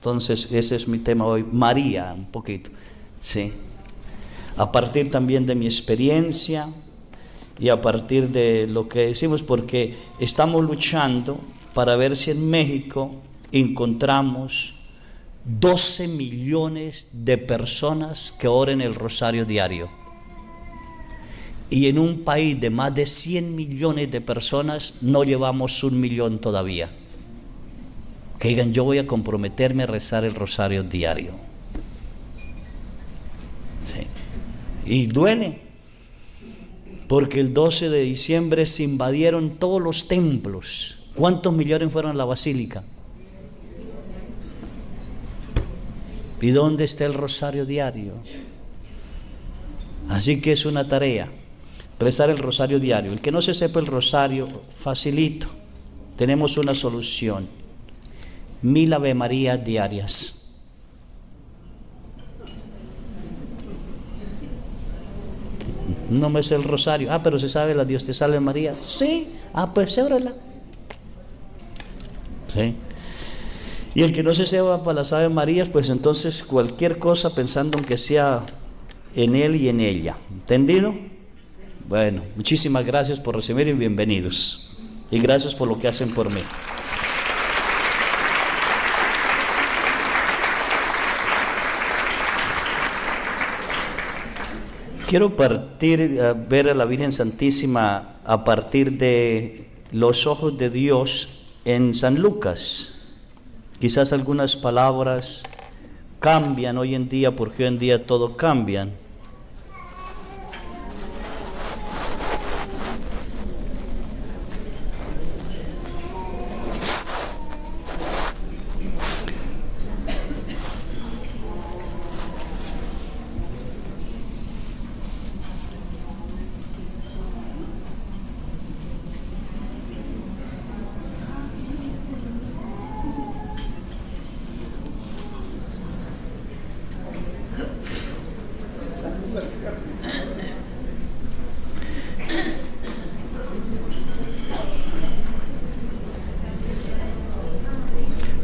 Entonces ese es mi tema hoy, María, un poquito, ¿sí? A partir también de mi experiencia y a partir de lo que decimos, porque estamos luchando para ver si en México encontramos 12 millones de personas que oren el rosario diario. Y en un país de más de 100 millones de personas no llevamos 1 millón todavía. Que digan, yo voy a comprometerme a rezar el rosario diario. Sí. Y duele, porque el 12 de diciembre se invadieron todos los templos. ¿Cuántos millones fueron a la basílica? ¿Y dónde está el rosario diario? Así que es una tarea, rezar el rosario diario. El que no se sepa el rosario, facilito, tenemos una solución: 1000 Ave Marías diarias. No me sé el rosario. Pero se sabe la Dios te salve María. Sí, pues órala. Sí. Y el que no se sepa para las Ave Marías, pues entonces cualquier cosa pensando en que sea en él y en ella. ¿Entendido? Bueno, muchísimas gracias por recibir y bienvenidos. Y gracias por lo que hacen por mí. Quiero ver a la Virgen Santísima a partir de los ojos de Dios en San Lucas. Quizás algunas palabras cambian hoy en día, porque hoy en día todo cambian.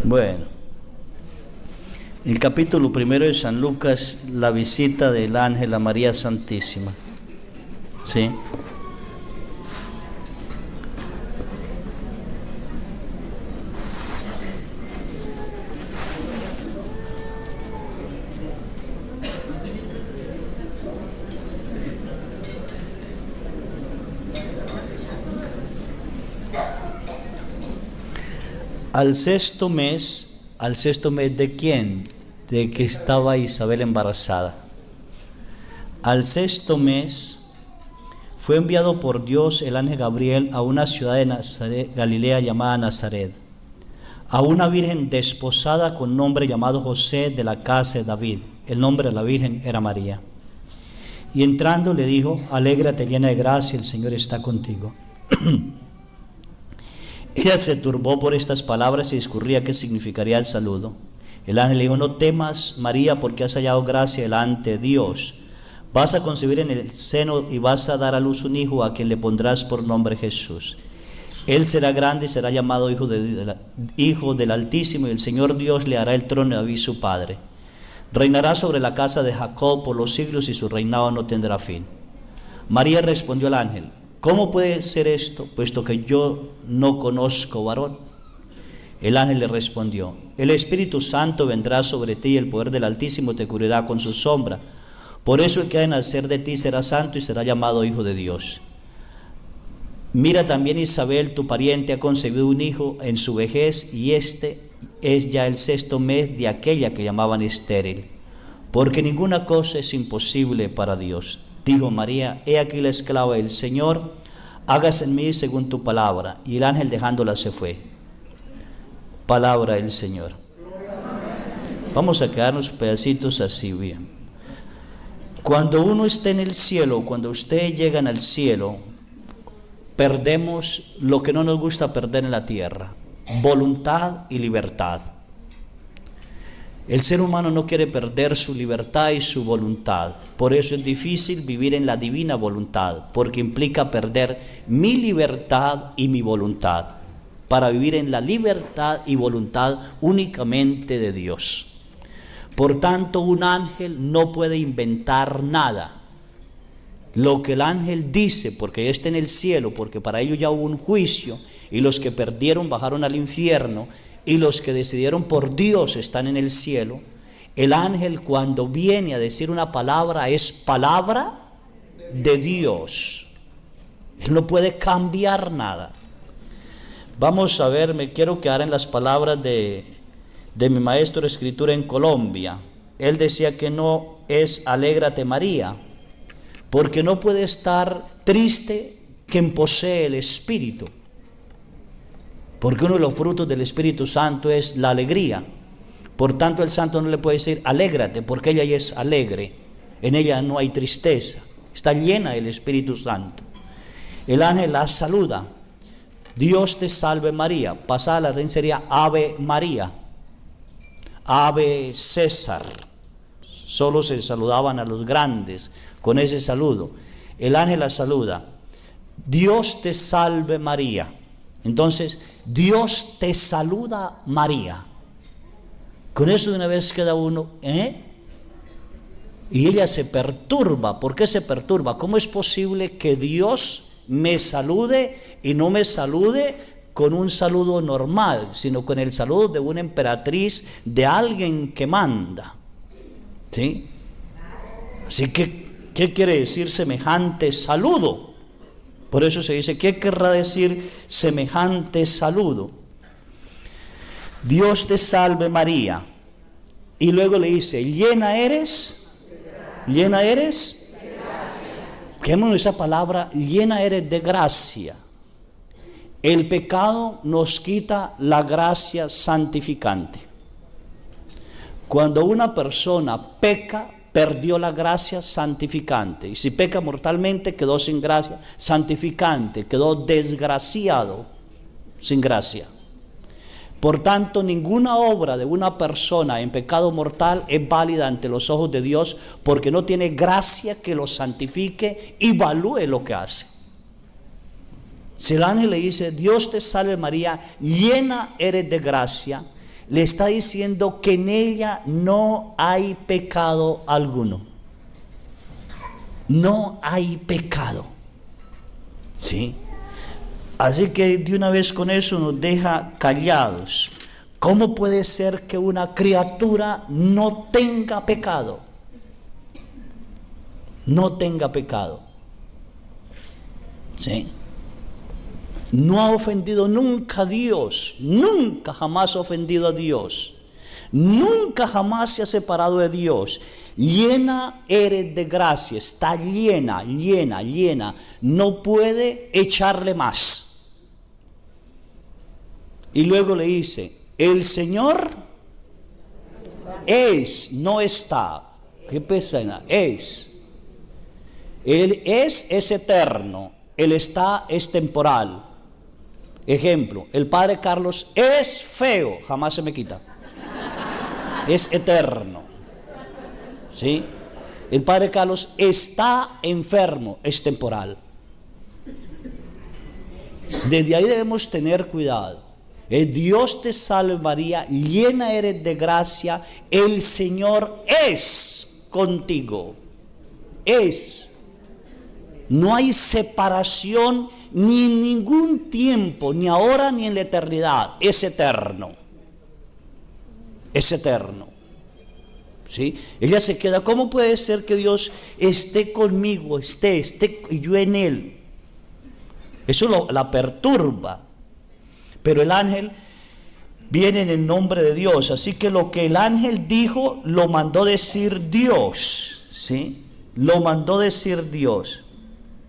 Bueno, el capítulo 1 de San Lucas, la visita del ángel a María Santísima. ¿Sí? Al sexto mes ¿de quién? De que estaba Isabel embarazada. Al sexto mes fue enviado por Dios el ángel Gabriel a una ciudad de Nazaret, Galilea llamada Nazaret, a una virgen desposada con nombre llamado José, de la casa de David. El nombre de la virgen era María. Y entrando le dijo: alégrate llena de gracia, el Señor está contigo. Ella se turbó por estas palabras y discurría qué significaría el saludo. El ángel le dijo: no temas, María, porque has hallado gracia delante de Dios. Vas a concebir en el seno y vas a dar a luz un hijo, a quien le pondrás por nombre Jesús. Él será grande y será llamado Hijo del Altísimo, y el Señor Dios le hará el trono de David su padre. Reinará sobre la casa de Jacob por los siglos, y su reinado no tendrá fin. María respondió al ángel: ¿cómo puede ser esto, puesto que yo no conozco varón? El ángel le respondió: el Espíritu Santo vendrá sobre ti, y el poder del Altísimo te cubrirá con su sombra. Por eso el que ha de nacer de ti será santo y será llamado Hijo de Dios. Mira, también Isabel, tu pariente, ha concebido un hijo en su vejez, y este es ya el sexto mes de aquella que llamaban estéril, porque ninguna cosa es imposible para Dios. Dijo María: he aquí la esclava del Señor, hágase en mí según tu palabra. Y el ángel, dejándola, se fue. Palabra del Señor. Vamos a quedarnos pedacitos así bien. Cuando uno está en el cielo, cuando ustedes llegan al cielo, perdemos lo que no nos gusta perder en la tierra: voluntad y libertad. El ser humano no quiere perder su libertad y su voluntad. Por eso es difícil vivir en la divina voluntad, porque implica perder mi libertad y mi voluntad para vivir en la libertad y voluntad únicamente de Dios. Por tanto, un ángel no puede inventar nada. Lo que el ángel dice, porque está en el cielo, porque para ello ya hubo un juicio, y los que perdieron bajaron al infierno, y los que decidieron por Dios están en el cielo. El ángel, cuando viene a decir una palabra, es palabra de Dios. Él no puede cambiar nada. Vamos a ver, me quiero quedar en las palabras de mi maestro de escritura en Colombia. Él decía que no es alégrate María, porque no puede estar triste quien posee el Espíritu, porque uno de los frutos del Espíritu Santo es la alegría. Por tanto, el santo no le puede decir alégrate, porque ella ya es alegre, en ella no hay tristeza, está llena del Espíritu Santo. El ángel la saluda, Dios te salve María. Pasada la reina sería Ave María, Ave César. Solo se saludaban a los grandes con ese saludo. El ángel la saluda, Dios te salve María. Entonces, Dios te saluda María. Con eso de una vez queda uno, Y ella se perturba. ¿Por qué se perturba? ¿Cómo es posible que Dios me salude y no me salude con un saludo normal, sino con el saludo de una emperatriz, de alguien que manda? ¿Sí? Así que, ¿qué quiere decir semejante saludo? Por eso se dice, ¿qué querrá decir semejante saludo? Dios te salve María. Y luego le dice, llena eres. Quedémonos esa palabra, llena eres de gracia. El pecado nos quita la gracia santificante. Cuando una persona peca, perdió la gracia santificante. Y si peca mortalmente, quedó sin gracia santificante, quedó desgraciado, sin gracia. Por tanto, ninguna obra de una persona en pecado mortal es válida ante los ojos de Dios, porque no tiene gracia que lo santifique y valúe lo que hace. Si el ángel le dice, Dios te salve María, llena eres de gracia, le está diciendo que en ella no hay pecado alguno. No hay pecado. ¿Sí? Así que de una vez con eso nos deja callados. ¿Cómo puede ser que una criatura no tenga pecado? No tenga pecado. ¿Sí? No ha ofendido nunca a Dios, nunca jamás ha ofendido a Dios, nunca jamás se ha separado de Dios. Llena eres de gracia, está llena, no puede echarle más. Y luego le dice, el Señor es, no está. ¿Qué pesa? Es. Él es eterno, el está es temporal. Ejemplo, el padre Carlos es feo, jamás se me quita. Es eterno. ¿Sí? El padre Carlos está enfermo, es temporal. Desde ahí debemos tener cuidado. Dios te salve María, llena eres de gracia, el Señor es contigo. Es. No hay separación ni en ningún tiempo, ni ahora ni en la eternidad. Es eterno. Es eterno. ¿Sí? Ella se queda, ¿cómo puede ser que Dios esté conmigo, esté y yo en Él? Eso la perturba. Pero el ángel viene en el nombre de Dios, así que lo que el ángel dijo, lo mandó decir Dios, ¿sí? Lo mandó decir Dios,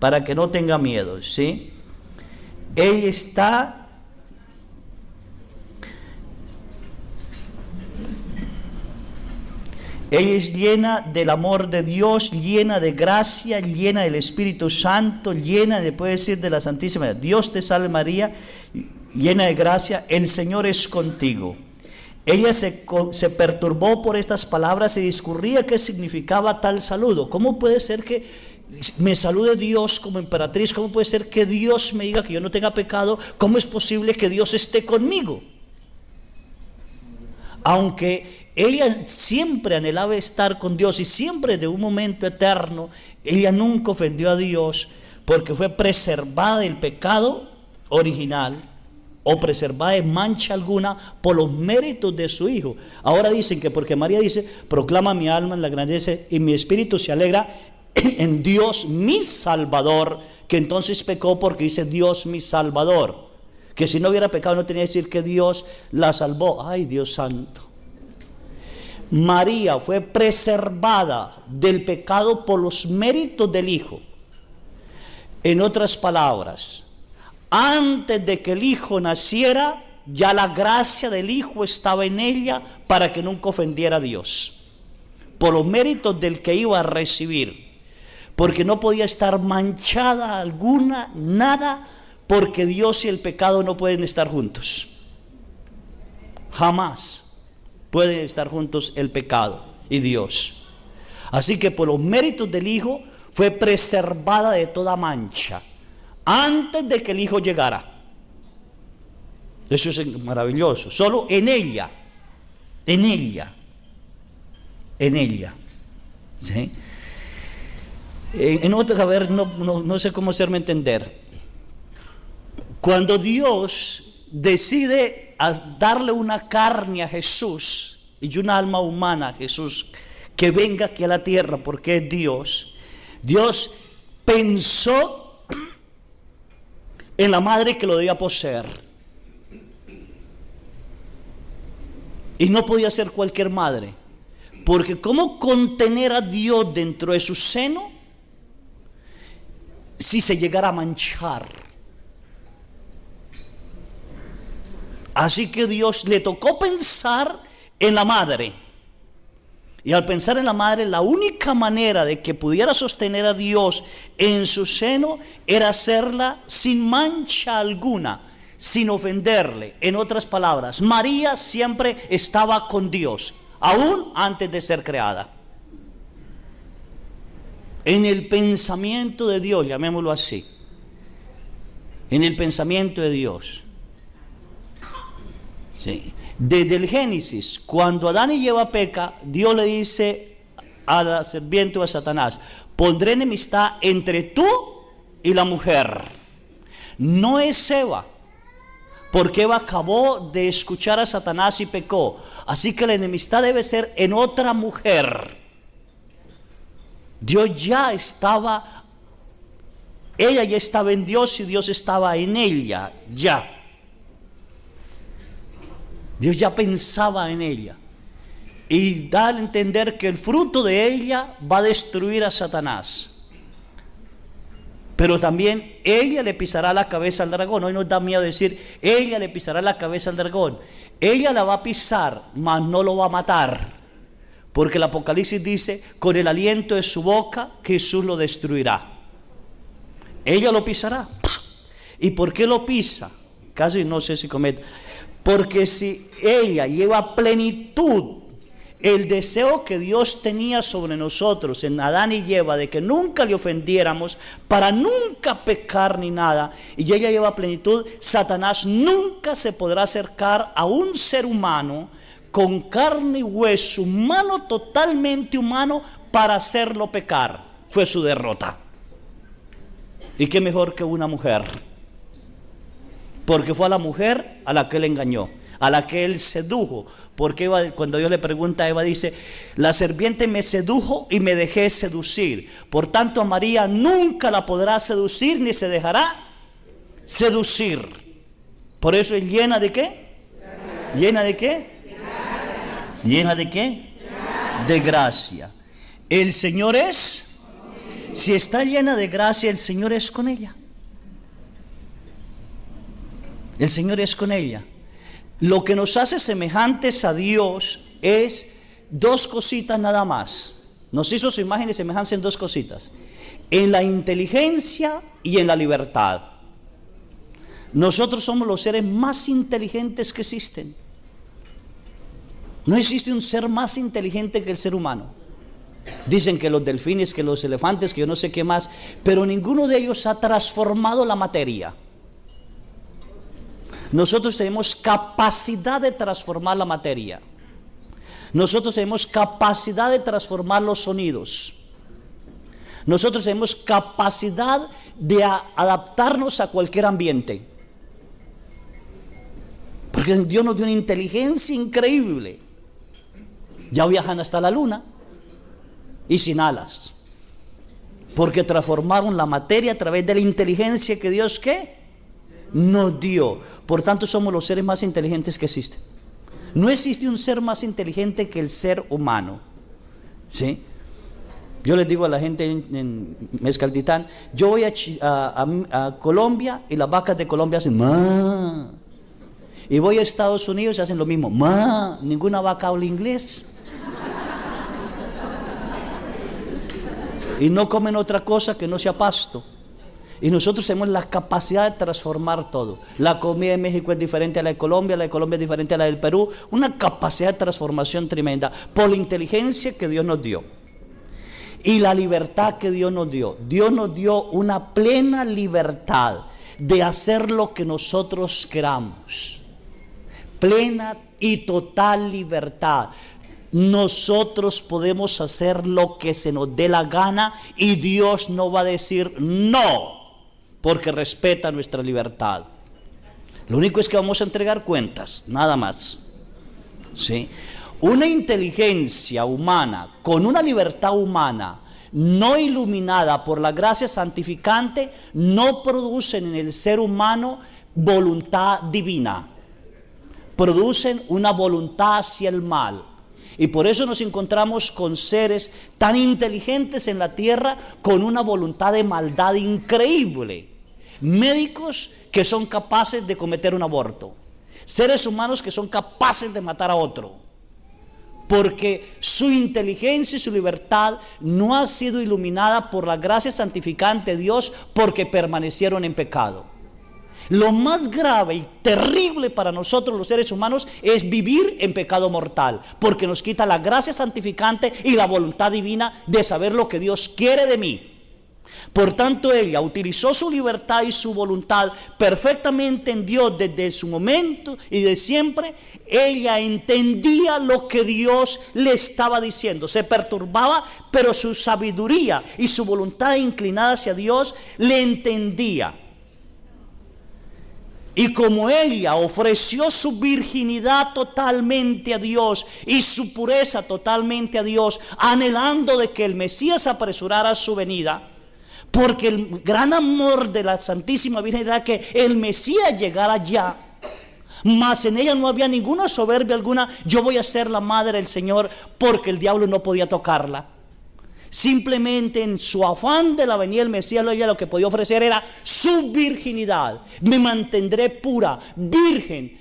para que no tenga miedo, ¿sí? Ella es llena del amor de Dios, llena de gracia, llena del Espíritu Santo, llena, le puede decir, de la Santísima. Dios te salve María, llena de gracia, el Señor es contigo. Ella se perturbó por estas palabras y discurría qué significaba tal saludo. ¿Cómo puede ser me salude Dios como emperatriz, ¿cómo puede ser que Dios me diga que yo no tenga pecado? ¿Cómo es posible que Dios esté conmigo? Aunque ella siempre anhelaba estar con Dios y siempre de un momento eterno, ella nunca ofendió a Dios porque fue preservada del pecado original o preservada de mancha alguna por los méritos de su Hijo. Ahora dicen que porque María dice, proclama mi alma en la grandeza y mi espíritu se alegra en Dios mi Salvador, que entonces pecó porque dice Dios mi Salvador, que si no hubiera pecado no tenía que decir que Dios la salvó. Ay, Dios santo. María fue preservada del pecado por los méritos del Hijo. En otras palabras, antes de que el Hijo naciera, ya la gracia del Hijo estaba en ella para que nunca ofendiera a Dios, por los méritos del que iba a recibir, porque no podía estar manchada alguna, nada, porque Dios y el pecado no pueden estar juntos. Jamás pueden estar juntos el pecado y Dios. Así que por los méritos del Hijo fue preservada de toda mancha antes de que el Hijo llegara. Eso es maravilloso. Solo en ella, ¿sí? En otra, a ver, no sé cómo hacerme entender. Cuando Dios decide darle una carne a Jesús y una alma humana a Jesús, que venga aquí a la tierra porque es Dios, Dios pensó en la madre que lo debía poseer. Y no podía ser cualquier madre, porque ¿cómo contener a Dios dentro de su seno si se llegara a manchar? Así que Dios le tocó pensar en la madre. Y al pensar en la madre, la única manera de que pudiera sostener a Dios en su seno era hacerla sin mancha alguna, sin ofenderle. En otras palabras, María siempre estaba con Dios, aún antes de ser creada. En el pensamiento de Dios, llamémoslo así, en el pensamiento de Dios. Sí. Desde el Génesis, cuando Adán y Eva peca, Dios le dice a la serpiente o a Satanás: pondré enemistad entre tú y la mujer. No es Eva, porque Eva acabó de escuchar a Satanás y pecó. Así que la enemistad debe ser en otra mujer. Dios ya estaba, ella ya estaba en Dios y Dios estaba en ella, ya. Dios ya pensaba en ella y da a entender que el fruto de ella va a destruir a Satanás, pero también ella le pisará la cabeza al dragón. Hoy nos da miedo decir ella le pisará la cabeza al dragón. Ella la va a pisar, mas no lo va a matar, porque el Apocalipsis dice: con el aliento de su boca Jesús lo destruirá. Ella lo pisará. ¿Y por qué lo pisa? Casi no sé si comete. Porque si ella lleva plenitud el deseo que Dios tenía sobre nosotros en Adán y Eva, de que nunca le ofendiéramos, para nunca pecar ni nada, y ella lleva plenitud, Satanás nunca se podrá acercar a un ser humano con carne y hueso, humano, totalmente humano, para hacerlo pecar. Fue su derrota. ¿Y qué mejor que una mujer? Porque fue a la mujer a la que él engañó, a la que él sedujo. Porque Eva, cuando Dios le pregunta a Eva, dice: la serpiente me sedujo y me dejé seducir. Por tanto, a María nunca la podrá seducir ni se dejará seducir. Por eso es llena de ¿qué? ¿Llena de qué? ¿Llena de qué? De gracia. El Señor es, si está llena de gracia, el Señor es con ella. El Señor es con ella. Lo que nos hace semejantes a Dios es dos cositas nada más. Nos hizo su imagen y semejanza en dos cositas: en la inteligencia y en la libertad. Nosotros somos los seres más inteligentes que existen. No existe un ser más inteligente que el ser humano. Dicen que los delfines, que los elefantes, que yo no sé qué más, pero ninguno de ellos ha transformado la materia. Nosotros tenemos capacidad de transformar la materia. Nosotros tenemos capacidad de transformar los sonidos. Nosotros tenemos capacidad de adaptarnos a cualquier ambiente. Porque Dios nos dio una inteligencia increíble. Ya viajan hasta la luna y sin alas. Porque transformaron la materia a través de la inteligencia que Dios, ¿qué?, nos dio. Por tanto, somos los seres más inteligentes que existen. No existe un ser más inteligente que el ser humano. ¿Sí? Yo les digo a la gente en Mezcaltitán, yo voy a Colombia y las vacas de Colombia hacen ma. Y voy a Estados Unidos y hacen lo mismo, ma. Ninguna vaca habla inglés. Y no comen otra cosa que no sea pasto. Y nosotros tenemos la capacidad de transformar todo. La comida de México es diferente a la de Colombia es diferente a la del Perú. Una capacidad de transformación tremenda por la inteligencia que Dios nos dio y la libertad que Dios nos dio. Dios nos dio una plena libertad de hacer lo que nosotros queramos. Plena y total libertad. Nosotros podemos hacer lo que se nos dé la gana y Dios no va a decir no, porque respeta nuestra libertad. Lo único es que vamos a entregar cuentas, nada más. ¿Sí? Una inteligencia humana con una libertad humana no iluminada por la gracia santificante no producen en el ser humano voluntad divina. Producen una voluntad hacia el mal. Y por eso nos encontramos con seres tan inteligentes en la tierra con una voluntad de maldad increíble. Médicos que son capaces de cometer un aborto. Seres humanos que son capaces de matar a otro. Porque su inteligencia y su libertad no ha sido iluminada por la gracia santificante de Dios, porque permanecieron en pecado. Lo más grave y terrible para nosotros los seres humanos es vivir en pecado mortal, porque nos quita la gracia santificante y la voluntad divina de saber lo que Dios quiere de mí. Por tanto, ella utilizó su libertad y su voluntad perfectamente en Dios desde su momento y de siempre. Ella entendía lo que Dios le estaba diciendo, se perturbaba, pero su sabiduría y su voluntad inclinada hacia Dios le entendía. Y como ella ofreció su virginidad totalmente a Dios y su pureza totalmente a Dios, anhelando de que el Mesías apresurara su venida, porque el gran amor de la Santísima Virgen era que el Mesías llegara ya, mas en ella no había ninguna soberbia alguna, yo voy a ser la madre del Señor, porque el diablo no podía tocarla. Simplemente en su afán de la venida del Mesías, ella lo que podía ofrecer era su virginidad. Me mantendré pura, virgen,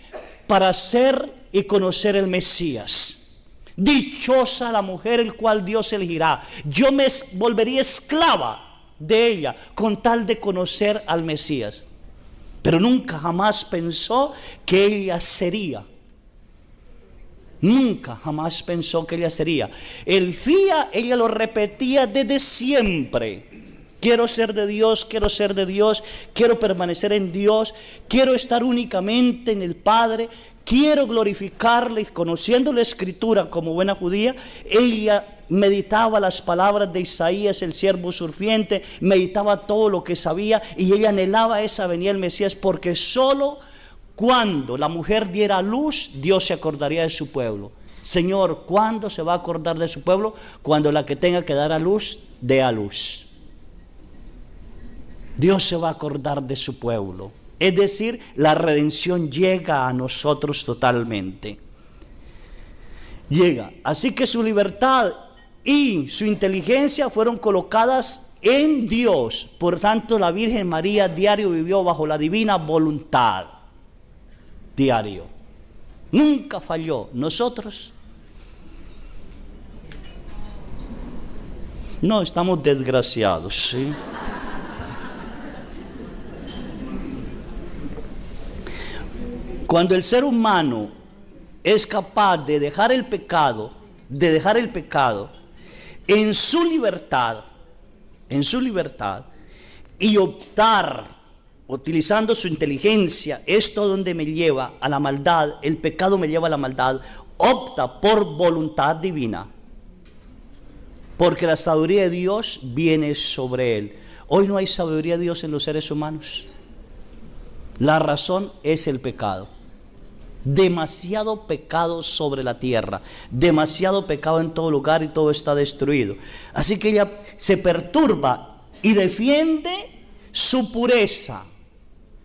para ser y conocer el Mesías. Dichosa la mujer el cual Dios elegirá. Yo me volvería esclava de ella con tal de conocer al Mesías. Pero nunca jamás pensó que ella sería. Nunca jamás pensó que ella sería. El FIA, ella lo repetía desde siempre. Quiero ser de Dios, quiero ser de Dios, quiero permanecer en Dios, quiero estar únicamente en el Padre, quiero glorificarle. Y conociendo la Escritura como buena judía, ella meditaba las palabras de Isaías, el siervo sufriente, meditaba todo lo que sabía y ella anhelaba esa venida del Mesías, porque solo cuando la mujer diera a luz, Dios se acordaría de su pueblo. Señor, ¿cuándo se va a acordar de su pueblo? Cuando la que tenga que dar a luz, dé a luz. Dios se va a acordar de su pueblo. Es decir, la redención llega a nosotros totalmente. Llega. Así que su libertad y su inteligencia fueron colocadas en Dios. Por tanto, la Virgen María diario vivió bajo la divina voluntad. Diario. Nunca falló. Nosotros no, estamos desgraciados, ¿sí? Cuando el ser humano es capaz de dejar el pecado, en su libertad, y optar, utilizando su inteligencia, esto donde me lleva a la maldad, el pecado me lleva a la maldad, opta por voluntad divina, porque la sabiduría de Dios viene sobre él. Hoy no hay sabiduría de Dios en los seres humanos. La razón es el pecado. Demasiado pecado sobre la tierra, demasiado pecado en todo lugar y todo está destruido. Así que ella se perturba y defiende su pureza.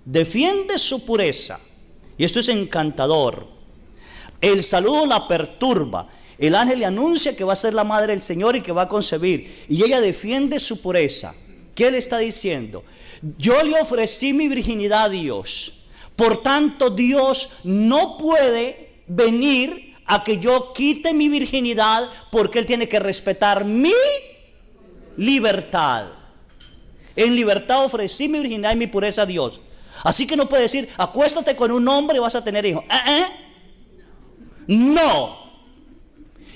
Defiende su pureza. Y esto es encantador. El saludo la perturba. El ángel le anuncia que va a ser la madre del Señor y que va a concebir. Y ella defiende su pureza. ¿Qué le está diciendo? Yo le ofrecí mi virginidad a Dios. Por tanto, Dios no puede venir a que yo quite mi virginidad, porque Él tiene que respetar mi libertad. En libertad ofrecí mi virginidad y mi pureza a Dios. Así que no puede decir, acuéstate con un hombre y vas a tener hijos. No.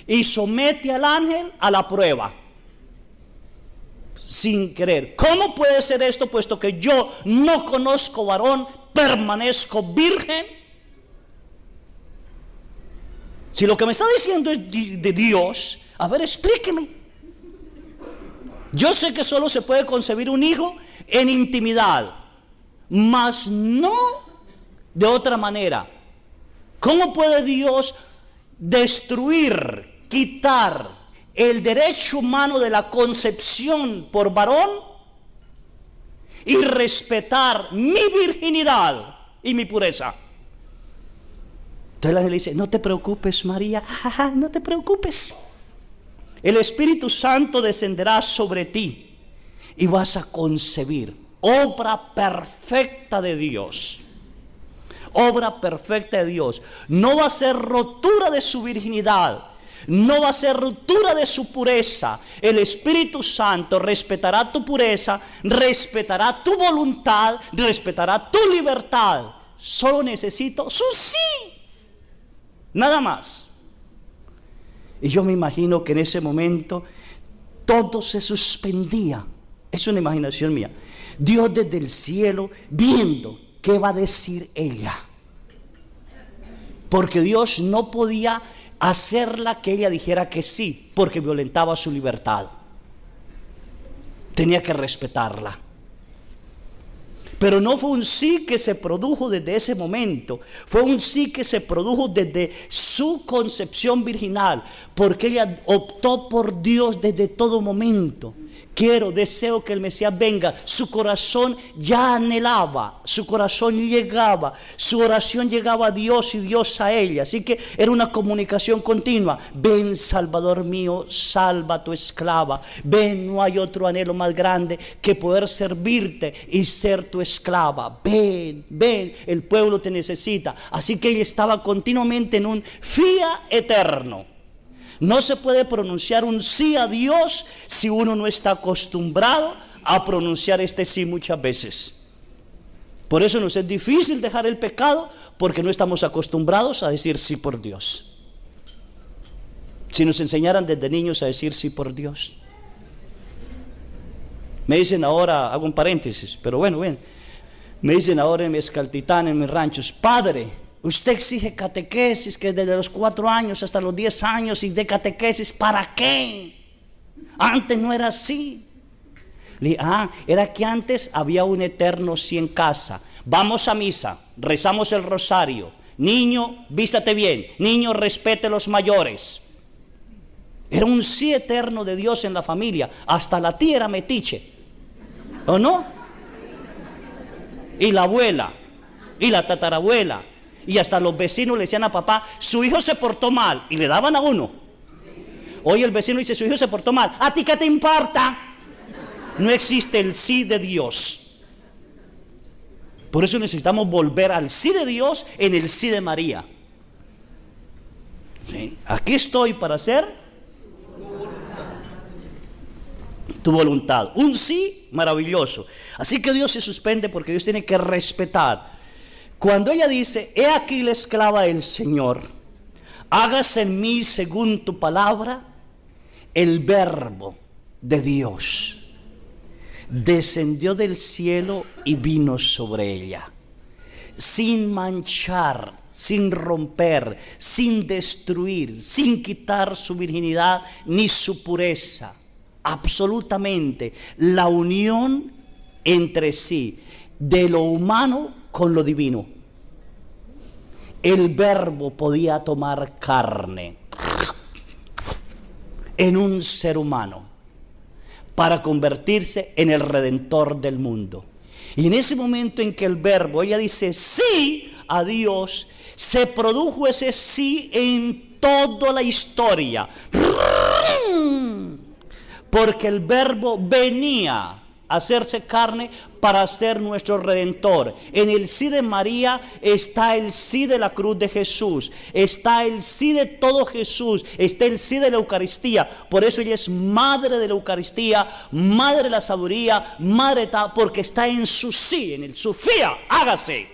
Y somete al ángel a la prueba. Sin querer. ¿Cómo puede ser esto, puesto que yo no conozco varón, permanezco virgen? Si lo que me está diciendo es de Dios, a ver, explíqueme. Yo sé que solo se puede concebir un hijo en intimidad, mas no de otra manera. ¿Cómo puede Dios destruir, quitar el derecho humano de la concepción por varón y respetar mi virginidad y mi pureza? Entonces el ángel le dice, no te preocupes, María, no te preocupes. El Espíritu Santo descenderá sobre ti y vas a concebir. Obra perfecta de Dios. Obra perfecta de Dios. No va a ser rotura de su virginidad. No va a ser ruptura de su pureza. El Espíritu Santo respetará tu pureza, respetará tu voluntad, respetará tu libertad. Solo necesito su sí. Nada más. Y yo me imagino que en ese momento todo se suspendía. Es una imaginación mía. Dios desde el cielo viendo qué va a decir ella. Porque Dios no podía hacerla que ella dijera que sí, porque violentaba su libertad. Tenía que respetarla. Pero no fue un sí que se produjo desde ese momento, fue un sí que se produjo desde su concepción virginal, porque ella optó por Dios desde todo momento. Deseo que el Mesías venga. Su corazón ya anhelaba, su corazón llegaba, su oración llegaba a Dios y Dios a ella. Así que era una comunicación continua. Ven, Salvador mío, salva a tu esclava. Ven, no hay otro anhelo más grande que poder servirte y ser tu esclava. Ven, ven, el pueblo te necesita. Así que ella estaba continuamente en un fía eterno. No se puede pronunciar un sí a Dios si uno no está acostumbrado a pronunciar este sí muchas veces. Por eso nos es difícil dejar el pecado, porque no estamos acostumbrados a decir sí por Dios. Si nos enseñaran desde niños a decir sí por Dios. Me dicen ahora, hago un paréntesis, pero bueno, me dicen ahora en mi Escaltitán, en mis ranchos, padre, usted exige catequesis que desde los 4 años hasta los 10 años y de catequesis, ¿para qué? Antes no era así. Le dije, era que antes había un eterno sí en casa. Vamos a misa, rezamos el rosario. Niño, vístate bien. Niño, respete a los mayores. Era un sí eterno de Dios en la familia. Hasta la tía era metiche, ¿o no? Y la abuela, y la tatarabuela. Y hasta los vecinos le decían a papá, su hijo se portó mal, y le daban a uno. Hoy el vecino dice, su hijo se portó mal, ¿a ti qué te importa? No existe el sí de Dios. Por eso necesitamos volver al sí de Dios en el sí de María. ¿Sí? Aquí estoy para hacer tu voluntad. Un sí maravilloso. Así que Dios se suspende porque Dios tiene que respetar. Cuando ella dice, he aquí la esclava del Señor, hágase en mí según tu palabra, el Verbo de Dios descendió del cielo y vino sobre ella, sin manchar, sin romper, sin destruir, sin quitar su virginidad ni su pureza. Absolutamente la unión entre sí de lo humano con lo divino. El Verbo podía tomar carne en un ser humano para convertirse en el Redentor del mundo. Y en ese momento en que el Verbo, ella dice sí a Dios, se produjo ese sí en toda la historia. Porque el Verbo venía a hacerse carne para ser nuestro Redentor. En el sí de María está el sí de la cruz de Jesús, está el sí de todo Jesús, está el sí de la Eucaristía. Por eso ella es madre de la Eucaristía, madre de la sabiduría, madre tal, porque está en su sí, en el Sofía, hágase.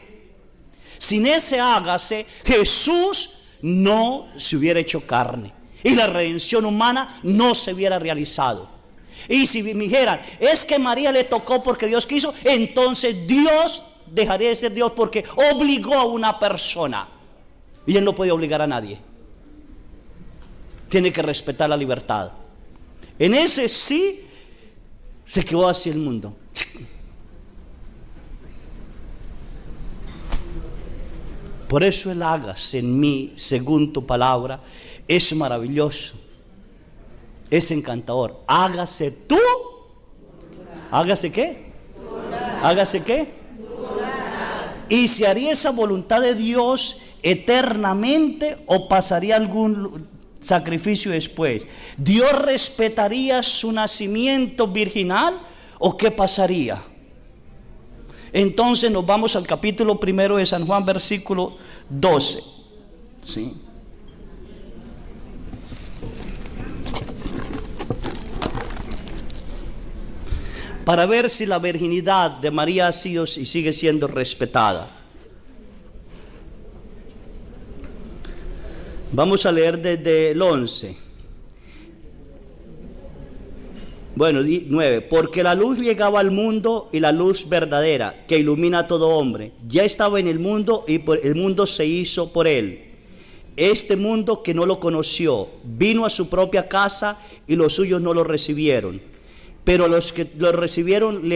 Sin ese hágase, Jesús no se hubiera hecho carne y la redención humana no se hubiera realizado. Y si me dijeran, es que María le tocó porque Dios quiso, entonces Dios dejaría de ser Dios porque obligó a una persona. Y Él no puede obligar a nadie. Tiene que respetar la libertad. En ese sí se quedó así el mundo. Por eso el hágase en mí según tu palabra es maravilloso. Es encantador. Hágase tú. ¿Hágase qué? ¿Hágase qué? ¿Y se haría esa voluntad de Dios eternamente o pasaría algún sacrificio después? ¿Dios respetaría su nacimiento virginal o qué pasaría? Entonces nos vamos al capítulo 1 de San Juan, versículo 12. ¿Sí? Para ver si la virginidad de María ha sido y sigue siendo respetada. Vamos a leer desde el 11. Bueno, 9. Porque la luz llegaba al mundo y la luz verdadera que ilumina a todo hombre ya estaba en el mundo y el mundo se hizo por él. Este mundo que no lo conoció vino a su propia casa y los suyos no lo recibieron. Pero los que lo recibieron,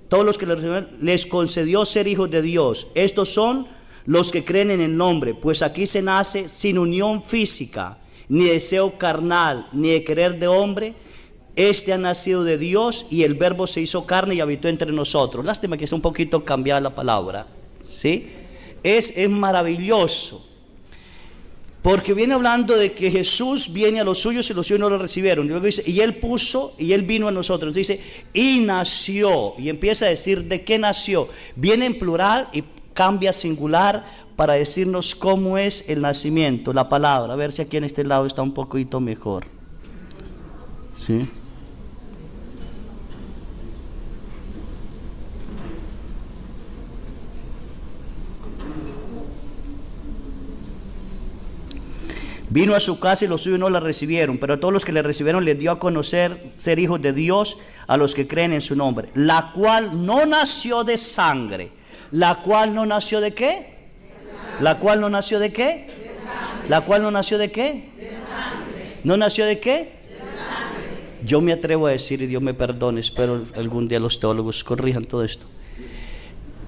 todos los que lo recibieron, les concedió ser hijos de Dios. Estos son los que creen en el nombre, pues aquí se nace sin unión física, ni deseo carnal, ni de querer de hombre. Este ha nacido de Dios y el Verbo se hizo carne y habitó entre nosotros. Lástima que es un poquito cambiada la palabra, ¿sí? Es maravilloso. Porque viene hablando de que Jesús viene a los suyos y los suyos no lo recibieron. Y luego dice, y Él vino a nosotros. Dice, y nació. Y empieza a decir de qué nació. Viene en plural y cambia a singular para decirnos cómo es el nacimiento, la palabra. A ver si aquí en este lado está un poquito mejor. ¿Sí? Vino a su casa y los suyos no la recibieron, pero a todos los que le recibieron les dio a conocer ser hijos de Dios a los que creen en su nombre, la cual no nació de sangre. ¿La cual no nació de qué? ¿La cual no nació de qué? ¿La cual no nació de qué? ¿No nació de qué? Yo me atrevo a decir, y Dios me perdone, espero algún día los teólogos corrijan todo esto.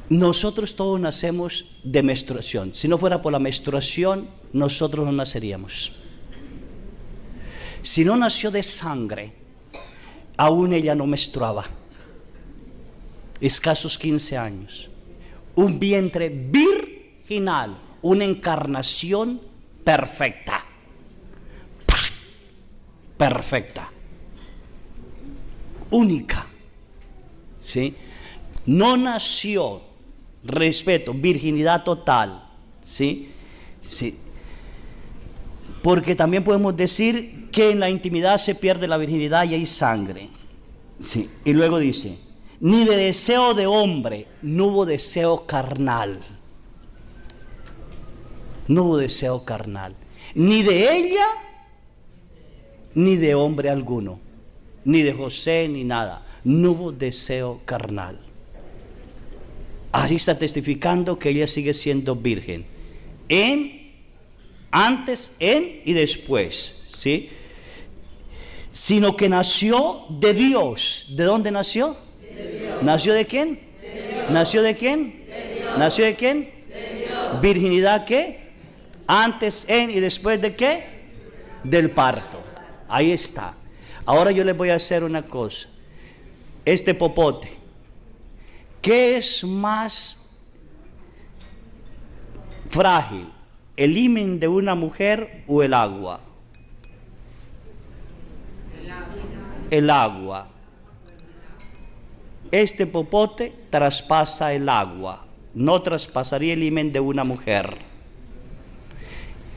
Nosotros todos nacemos de menstruación. Si no fuera por la menstruación, nosotros no naceríamos. Si no nació de sangre, aún ella no menstruaba. Escasos 15 años. Un vientre virginal, una encarnación perfecta. Perfecta. Única. ¿Sí? No nació, respeto, virginidad total, ¿sí? Sí. Porque también podemos decir que en la intimidad se pierde la virginidad y hay sangre. Sí. Y luego dice, ni de deseo de hombre, no hubo deseo carnal. No hubo deseo carnal. Ni de ella, ni de hombre alguno, ni de José, ni nada. No hubo deseo carnal. Ahí está testificando que ella sigue siendo virgen. Antes, y después, ¿sí? Sino que nació de Dios. ¿De dónde nació? De Dios. ¿Nació de quién? De Dios. ¿Nació de quién? De Dios. ¿Nació de quién? De Dios. ¿Virginidad qué? Antes, y después de qué? Del parto. Ahí está. Ahora yo les voy a hacer una cosa. Este popote, ¿qué es más frágil? ¿El himen de una mujer o el agua? El agua. Este popote traspasa el agua, no traspasaría el himen de una mujer.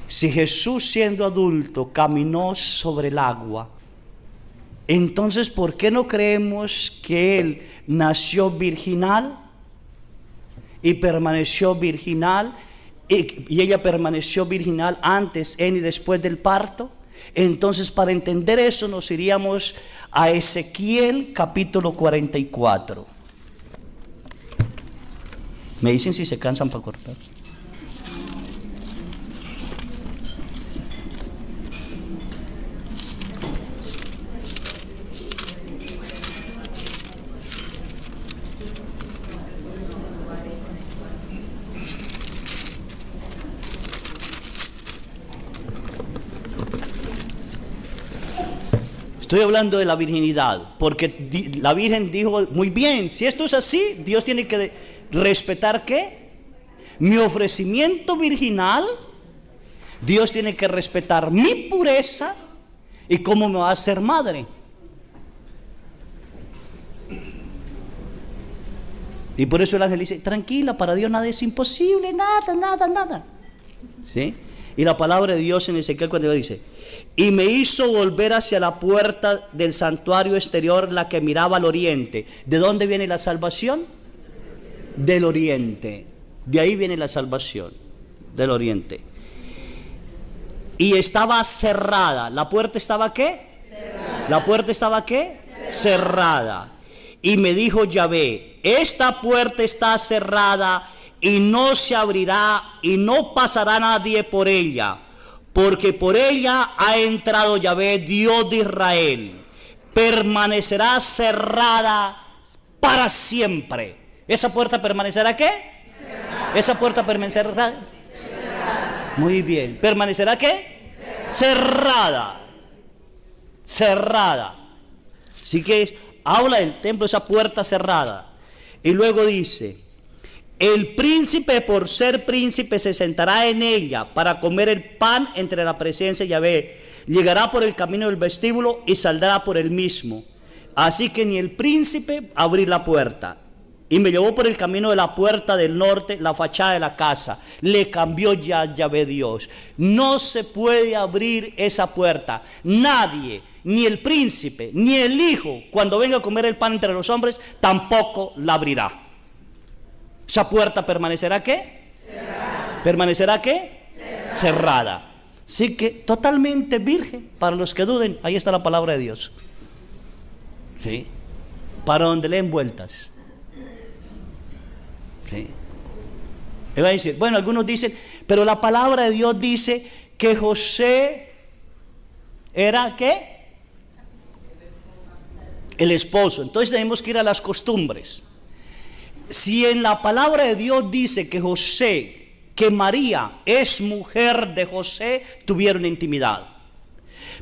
Si Jesús, siendo adulto, caminó sobre el agua, entonces ¿por qué no creemos que Él nació virginal y permaneció virginal y ella permaneció virginal antes, y después del parto? Entonces, para entender eso, nos iríamos a Ezequiel capítulo 44. Me dicen si se cansan para cortar. Estoy hablando de la virginidad, porque la Virgen dijo, muy bien, si esto es así, Dios tiene que respetar ¿qué? Mi ofrecimiento virginal. Dios tiene que respetar mi pureza y cómo me va a hacer madre. Y por eso el ángel dice, tranquila, para Dios nada es imposible, nada. ¿Sí? Y la palabra de Dios en Ezequiel cuando dice, y me hizo volver hacia la puerta del santuario exterior, la que miraba al oriente. ¿De dónde viene la salvación? Del oriente. De ahí viene la salvación, del oriente. Y estaba cerrada. ¿La puerta estaba qué? Cerrada. ¿La puerta estaba qué? Cerrada. Y me dijo Yahvé, esta puerta está cerrada y no se abrirá y no pasará nadie por ella, porque por ella ha entrado Yahvé, Dios de Israel. Permanecerá cerrada para siempre. ¿Esa puerta permanecerá qué? Cerrada. ¿Esa puerta permanecerá? Cerrada. Muy bien. ¿Permanecerá qué? Cerrada. Cerrada. Así que habla del templo, esa puerta cerrada. Y luego dice, el príncipe por ser príncipe se sentará en ella para comer el pan entre la presencia de Yahvé. Llegará por el camino del vestíbulo y saldrá por el mismo. Así que ni el príncipe abrir la puerta. Y me llevó por el camino de la puerta del norte, la fachada de la casa. Le cambió ya Yahvé Dios. No se puede abrir esa puerta. Nadie, ni el príncipe, ni el hijo, cuando venga a comer el pan entre los hombres, tampoco la abrirá. ¿Esa puerta permanecerá qué? Cerrada. ¿Permanecerá qué? Cerrada. Cerrada. Así que totalmente virgen. Para los que duden, ahí está la palabra de Dios. ¿Sí? Para donde leen vueltas. ¿Sí? Y va a decir, bueno, algunos dicen, pero la palabra de Dios dice que José era ¿qué? El esposo. Entonces tenemos que ir a las costumbres. Si en la palabra de Dios dice que María es mujer de José, tuvieron intimidad.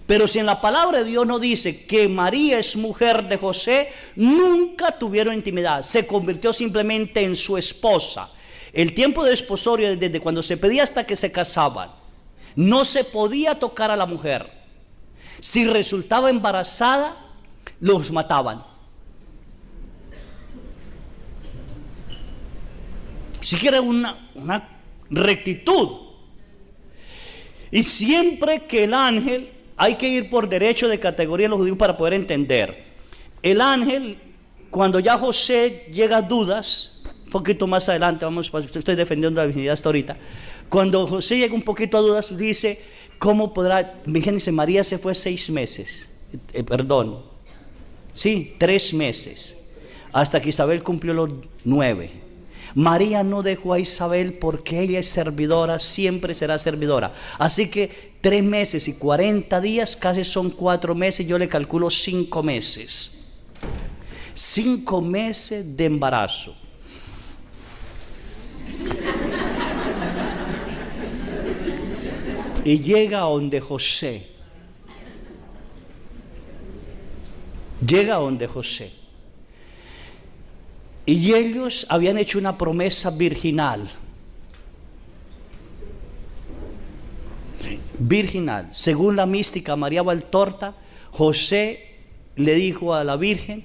Pero si en la palabra de Dios no dice que María es mujer de José, nunca tuvieron intimidad. Se convirtió simplemente en su esposa. El tiempo de desposorio, desde cuando se pedía hasta que se casaban, no se podía tocar a la mujer. Si resultaba embarazada, los mataban. Sí que era una rectitud. Y siempre que el ángel, hay que ir por derecho de categoría de los judíos para poder entender. El ángel, cuando ya José llega a dudas, un poquito más adelante, estoy defendiendo la virginidad hasta ahorita. Cuando José llega un poquito a dudas, dice, ¿Cómo podrá? Fíjense, María se fue 6 meses, sí, 3 meses, hasta que Isabel cumplió los 9. María no dejó a Isabel porque ella es servidora, siempre será servidora. Así que 3 meses y 40 días, casi son 4 meses, yo le calculo 5 meses. 5 meses de embarazo. Y llega a donde José. Llega a donde José. Y ellos habían hecho una promesa virginal. Sí, virginal. Según la mística María Valtorta, José le dijo a la Virgen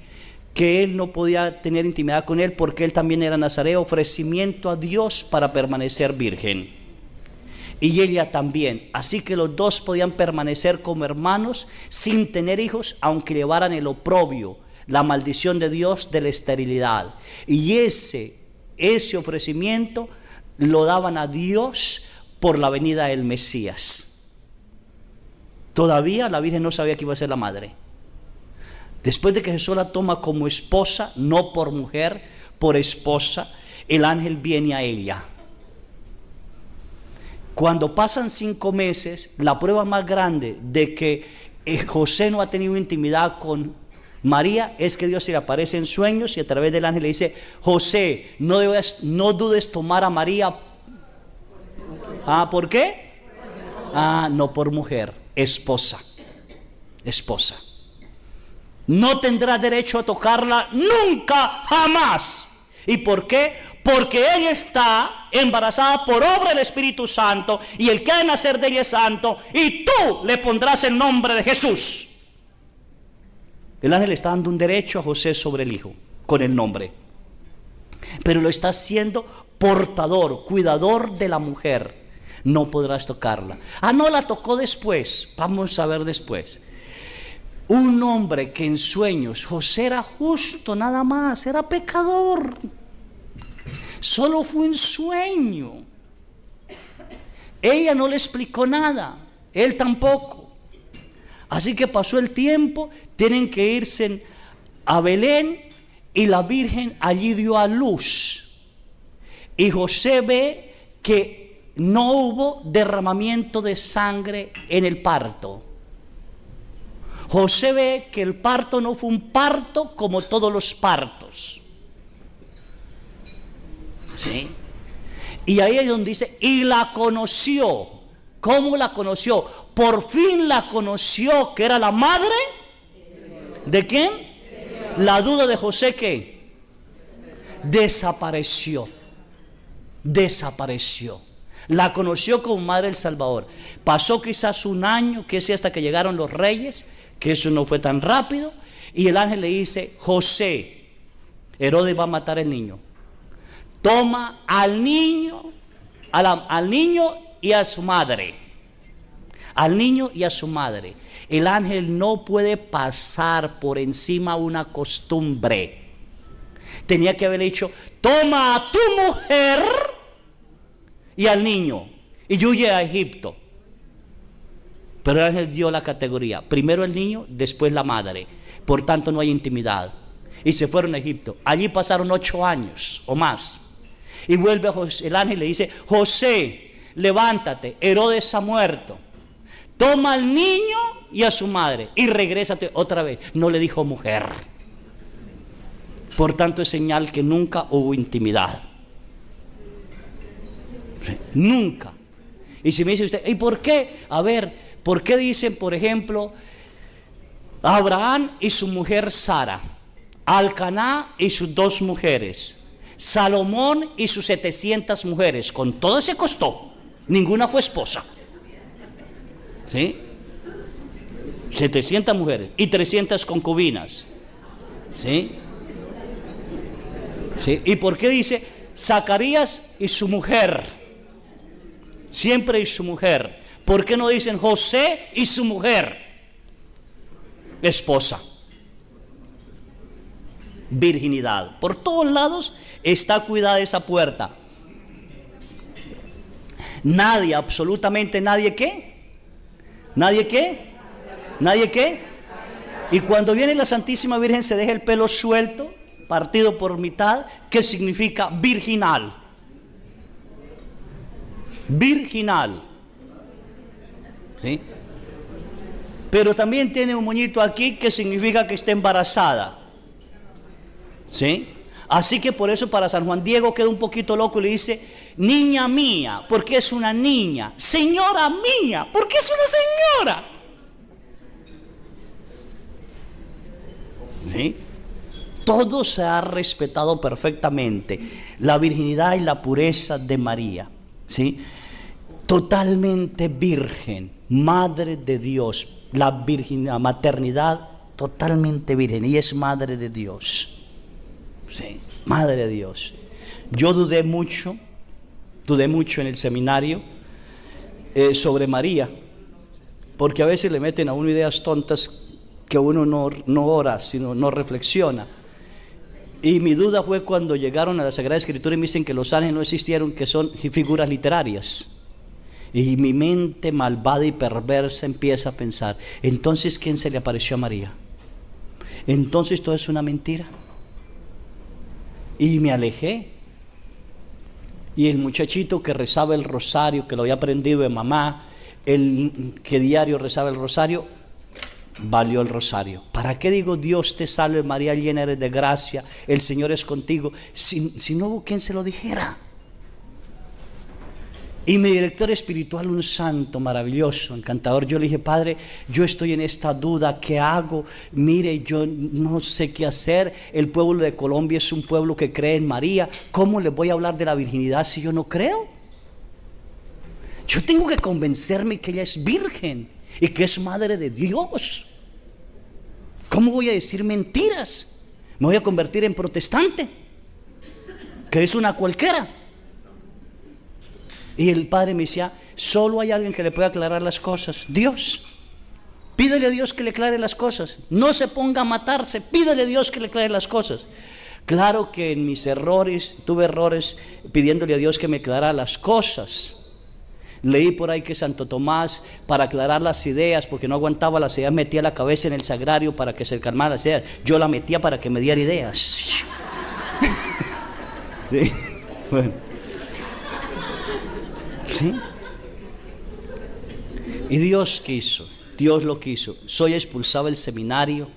que él no podía tener intimidad con él porque él también era nazareo, ofrecimiento a Dios para permanecer virgen. Y ella también. Así que los dos podían permanecer como hermanos sin tener hijos, aunque llevaran el oprobio, la maldición de Dios de la esterilidad. Y ese ofrecimiento lo daban a Dios por la venida del Mesías. Todavía la Virgen no sabía que iba a ser la madre. Después de que Jesús la toma como esposa, no por mujer, por esposa, el ángel viene a ella. Cuando pasan 5 meses, la prueba más grande de que José no ha tenido intimidad con María es que Dios se le aparece en sueños y a través del ángel le dice: José, no dudes tomar a María. ¿Por qué? No por mujer, esposa. No tendrás derecho a tocarla nunca, jamás. ¿Y por qué? Porque ella está embarazada por obra del Espíritu Santo y el que ha de nacer de ella es santo, y tú le pondrás el nombre de Jesús. El ángel está dando un derecho a José sobre el hijo con el nombre, pero lo está haciendo portador, cuidador de la mujer. No podrás tocarla. No la tocó después. Vamos a ver después. Un hombre que en sueños, José era justo nada más, era pecador. Solo fue un sueño. Ella no le explicó nada, él tampoco. Así que pasó el tiempo, tienen que irse a Belén y la Virgen allí dio a luz. Y José ve que no hubo derramamiento de sangre en el parto. José ve que el parto no fue un parto como todos los partos. ¿Sí? Y ahí es donde dice, y la conoció. ¿Cómo la conoció? Por fin la conoció, que era la madre. ¿De quién? La duda de José, ¿qué? Desapareció. La conoció como madre del Salvador. Pasó quizás un año, que es hasta que llegaron los reyes, que eso no fue tan rápido, y el ángel le dice: José, Herodes va a matar al niño. Toma al niño, al niño y a su madre. Al niño y a su madre. El ángel no puede pasar por encima una costumbre. Tenía que haber dicho: toma a tu mujer y al niño y huye a Egipto. Pero el ángel dio la categoría: primero el niño, después la madre. Por tanto no hay intimidad. Y se fueron a Egipto. Allí pasaron 8 años o más. Y vuelve el ángel y le dice: José, levántate, Herodes ha muerto. Toma al niño y a su madre y regrésate otra vez. No le dijo mujer. Por tanto es señal que nunca hubo intimidad. Nunca. Y si me dice usted: ¿y por qué? A ver, ¿por qué dicen, por ejemplo, Abraham y su mujer Sara, Alcaná y sus 2 mujeres, Salomón y sus 700 mujeres? Con todo se costó, ninguna fue esposa. ¿Sí? 700 mujeres y 300 concubinas. ¿Sí? ¿Sí? ¿Y por qué dice Zacarías y su mujer? Siempre y su mujer. ¿Por qué no dicen José y su mujer? Esposa. Virginidad. Por todos lados está cuidada esa puerta. Nadie, absolutamente nadie, ¿qué? ¿Nadie qué? ¿Nadie qué? Y cuando viene la Santísima Virgen se deja el pelo suelto, partido por mitad, que significa virginal. Virginal. ¿Sí? Pero también tiene un moñito aquí que significa que está embarazada. ¿Sí? Así que por eso para San Juan Diego queda un poquito loco y le dice, niña mía, porque es una niña. Señora mía, porque es una señora. ¿Sí? Todo se ha respetado perfectamente. La virginidad y la pureza de María. ¿Sí? Totalmente virgen, madre de Dios. La virginidad, maternidad totalmente virgen. Y es madre de Dios. Sí, madre de Dios. Yo dudé mucho en el seminario sobre María. Porque a veces le meten a uno ideas tontas que uno no ora, sino no reflexiona. Y mi duda fue cuando llegaron a la Sagrada Escritura y me dicen que los ángeles no existieron, que son figuras literarias. Y mi mente malvada y perversa empieza a pensar, entonces ¿quién se le apareció a María? Entonces todo es una mentira. Y me alejé. Y el muchachito que rezaba el rosario, que lo había aprendido de mamá, el que diario rezaba el rosario, valió el rosario. ¿Para qué digo Dios te salve María, llena eres de gracia, el Señor es contigo? Si no hubo quien se lo dijera. Y mi director espiritual, un santo maravilloso, encantador, yo le dije, Padre, yo estoy en esta duda, ¿qué hago? Mire, yo no sé qué hacer. El pueblo de Colombia es un pueblo que cree en María. ¿Cómo le voy a hablar de la virginidad si yo no creo? Yo tengo que convencerme que ella es virgen y que es madre de Dios. ¿Cómo voy a decir mentiras? ¿Me voy a convertir en protestante? Que es una cualquiera. Y el padre me decía, solo hay alguien que le puede aclarar las cosas, Dios. Pídele a Dios que le aclare las cosas. No se ponga a matarse, pídele a Dios que le aclare las cosas. Claro que en mis errores, tuve errores pidiéndole a Dios que me aclarara las cosas. Leí por ahí que Santo Tomás, para aclarar las ideas, porque no aguantaba las ideas, metía la cabeza en el sagrario para que se calmara las ideas. Yo la metía para que me diera ideas. Sí, bueno. ¿Sí? Y Dios quiso, Dios lo quiso. Soy expulsado del seminario,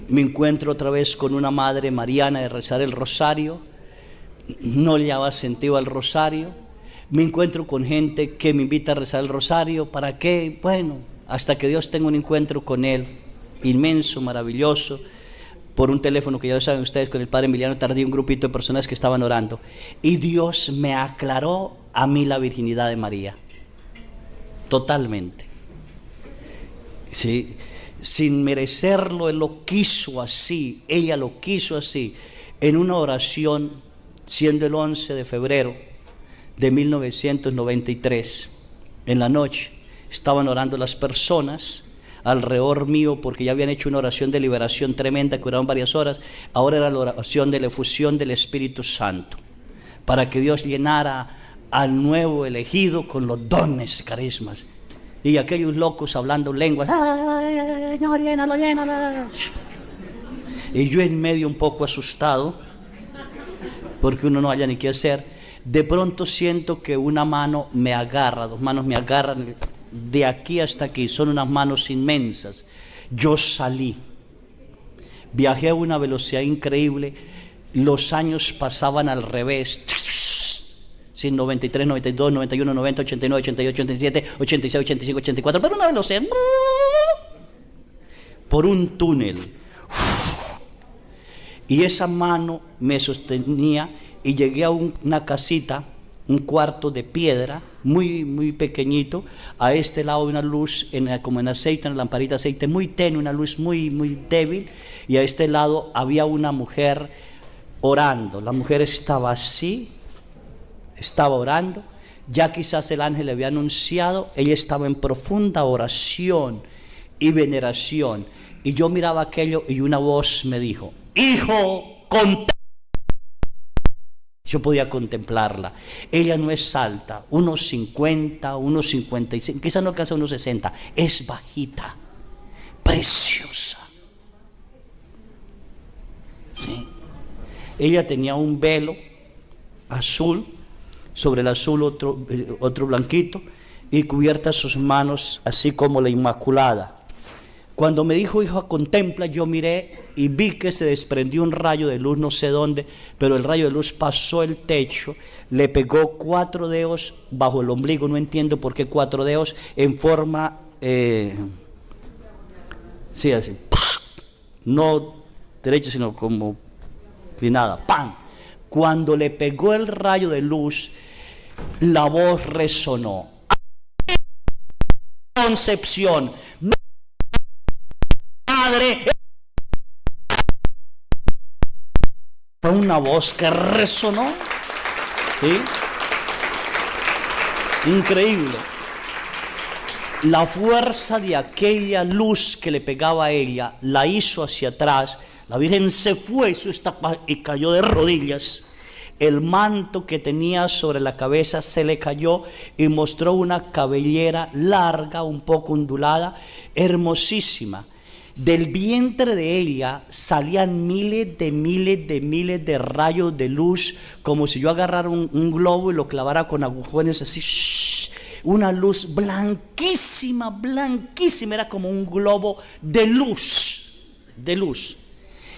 me encuentro otra vez con una madre mariana de rezar el rosario, no le daba sentido al rosario. Me encuentro con gente que me invita a rezar el rosario. ¿Para qué? Bueno, hasta que Dios tenga un encuentro con Él, inmenso, maravilloso, por un teléfono que ya lo saben ustedes, con el padre Emiliano Tardí, un grupito de personas que estaban orando. Y Dios me aclaró a mí la virginidad de María, totalmente. Sí, sin merecerlo, Él lo quiso así, ella lo quiso así, en una oración, siendo el 11 de febrero de 1993, en la noche, estaban orando las personas alrededor mío, porque ya habían hecho una oración de liberación tremenda que duraron varias horas. Ahora era la oración de la efusión del Espíritu Santo, para que Dios llenara al nuevo elegido con los dones, carismas. Y aquellos locos hablando lenguas, Señor, llénalo, llénalo. Y yo en medio un poco asustado, porque uno no haya ni qué hacer. De pronto siento que una mano me agarra, dos manos me agarran de aquí hasta aquí, son unas manos inmensas. Yo salí, viajé a una velocidad increíble, los años pasaban al revés, sin 93, 92, 91, 90, 89, 88, 87, 86, 85, 84, pero una velocidad por un túnel. Y esa mano me sostenía y llegué a una casita, un cuarto de piedra, muy, muy pequeñito. A este lado una luz como en aceite, una lamparita de aceite muy tenue, una luz muy, muy débil. Y a este lado había una mujer orando. La mujer estaba así, estaba orando. Ya quizás el ángel le había anunciado. Ella estaba en profunda oración y veneración. Y yo miraba aquello y una voz me dijo: hijo, contá. Yo podía contemplarla. Ella no es alta, unos 50, unos 55, quizás no alcanza unos 60. Es bajita, preciosa. ¿Sí? Ella tenía un velo azul, sobre el azul otro blanquito, y cubiertas sus manos así como la Inmaculada. Cuando me dijo, hija, contempla, yo miré y vi que se desprendió un rayo de luz, no sé dónde, pero el rayo de luz pasó el techo, le pegó 4 dedos bajo el ombligo, no entiendo por qué 4 dedos, en forma, sí, así, no derecha, sino como inclinada, ¡pam! Cuando le pegó el rayo de luz, la voz resonó. Concepción, Padre. Fue una voz que resonó, ¿sí? Increíble. La fuerza de aquella luz que le pegaba a ella la hizo hacia atrás. La Virgen se fue y cayó de rodillas. El manto que tenía sobre la cabeza se le cayó y mostró una cabellera larga, un poco ondulada, hermosísima. Del vientre de ella salían miles de rayos de luz, como si yo agarrara un globo y lo clavara con agujones así. Una luz blanquísima, blanquísima, era como un globo de luz, de luz.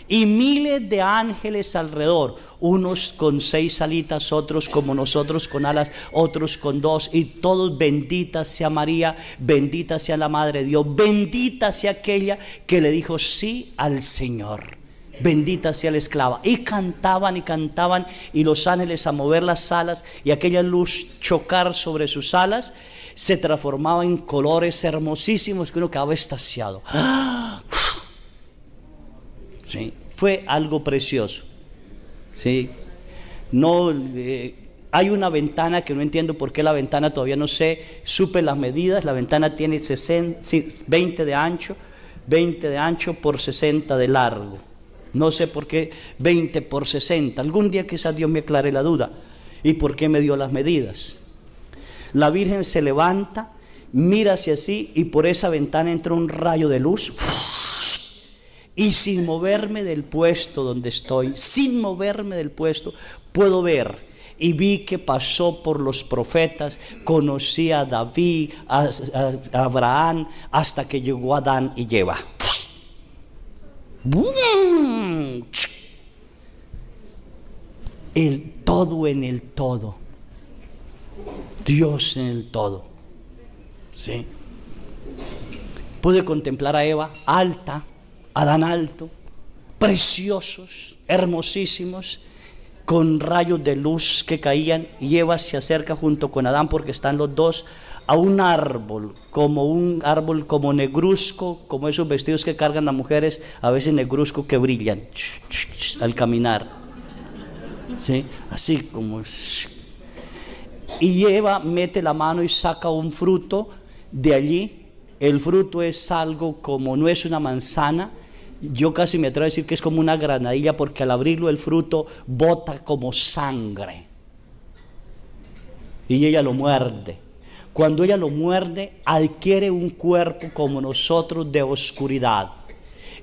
Y miles de ángeles alrededor, unos con 6 alitas, otros como nosotros con alas, otros con 2, y todos: bendita sea María, bendita sea la Madre de Dios, bendita sea aquella que le dijo sí al Señor, bendita sea la esclava. Y cantaban, y los ángeles a mover las alas, y aquella luz chocar sobre sus alas, se transformaba en colores hermosísimos que uno quedaba extasiado. Sí, fue algo precioso. Sí, no, hay una ventana que no entiendo por qué la ventana, todavía no sé, supe las medidas. La ventana tiene 20 de ancho por 60 de largo. No sé por qué 20 por 60. Algún día quizás Dios me aclare la duda. ¿Y por qué me dio las medidas? La Virgen se levanta, mira hacia sí, y por esa ventana entra un rayo de luz. Y sin moverme del puesto donde estoy, sin moverme del puesto, puedo ver. Y vi que pasó por los profetas, conocí a David, a Abraham, hasta que llegó a Adán y Eva. El todo en el todo. Dios en el todo. ¿Sí? Pude contemplar a Eva alta, Adán alto, preciosos, hermosísimos, con rayos de luz que caían, y Eva se acerca junto con Adán, porque están los dos, a un árbol como negruzco, como esos vestidos que cargan las mujeres, a veces negruzco, que brillan al caminar, ¿sí? Así como. Y Eva mete la mano y saca un fruto de allí. El fruto es algo como, no es una manzana, yo casi me atrevo a decir que es como una granadilla, porque al abrirlo el fruto bota como sangre. Y ella lo muerde. Cuando ella lo muerde, adquiere un cuerpo como nosotros de oscuridad.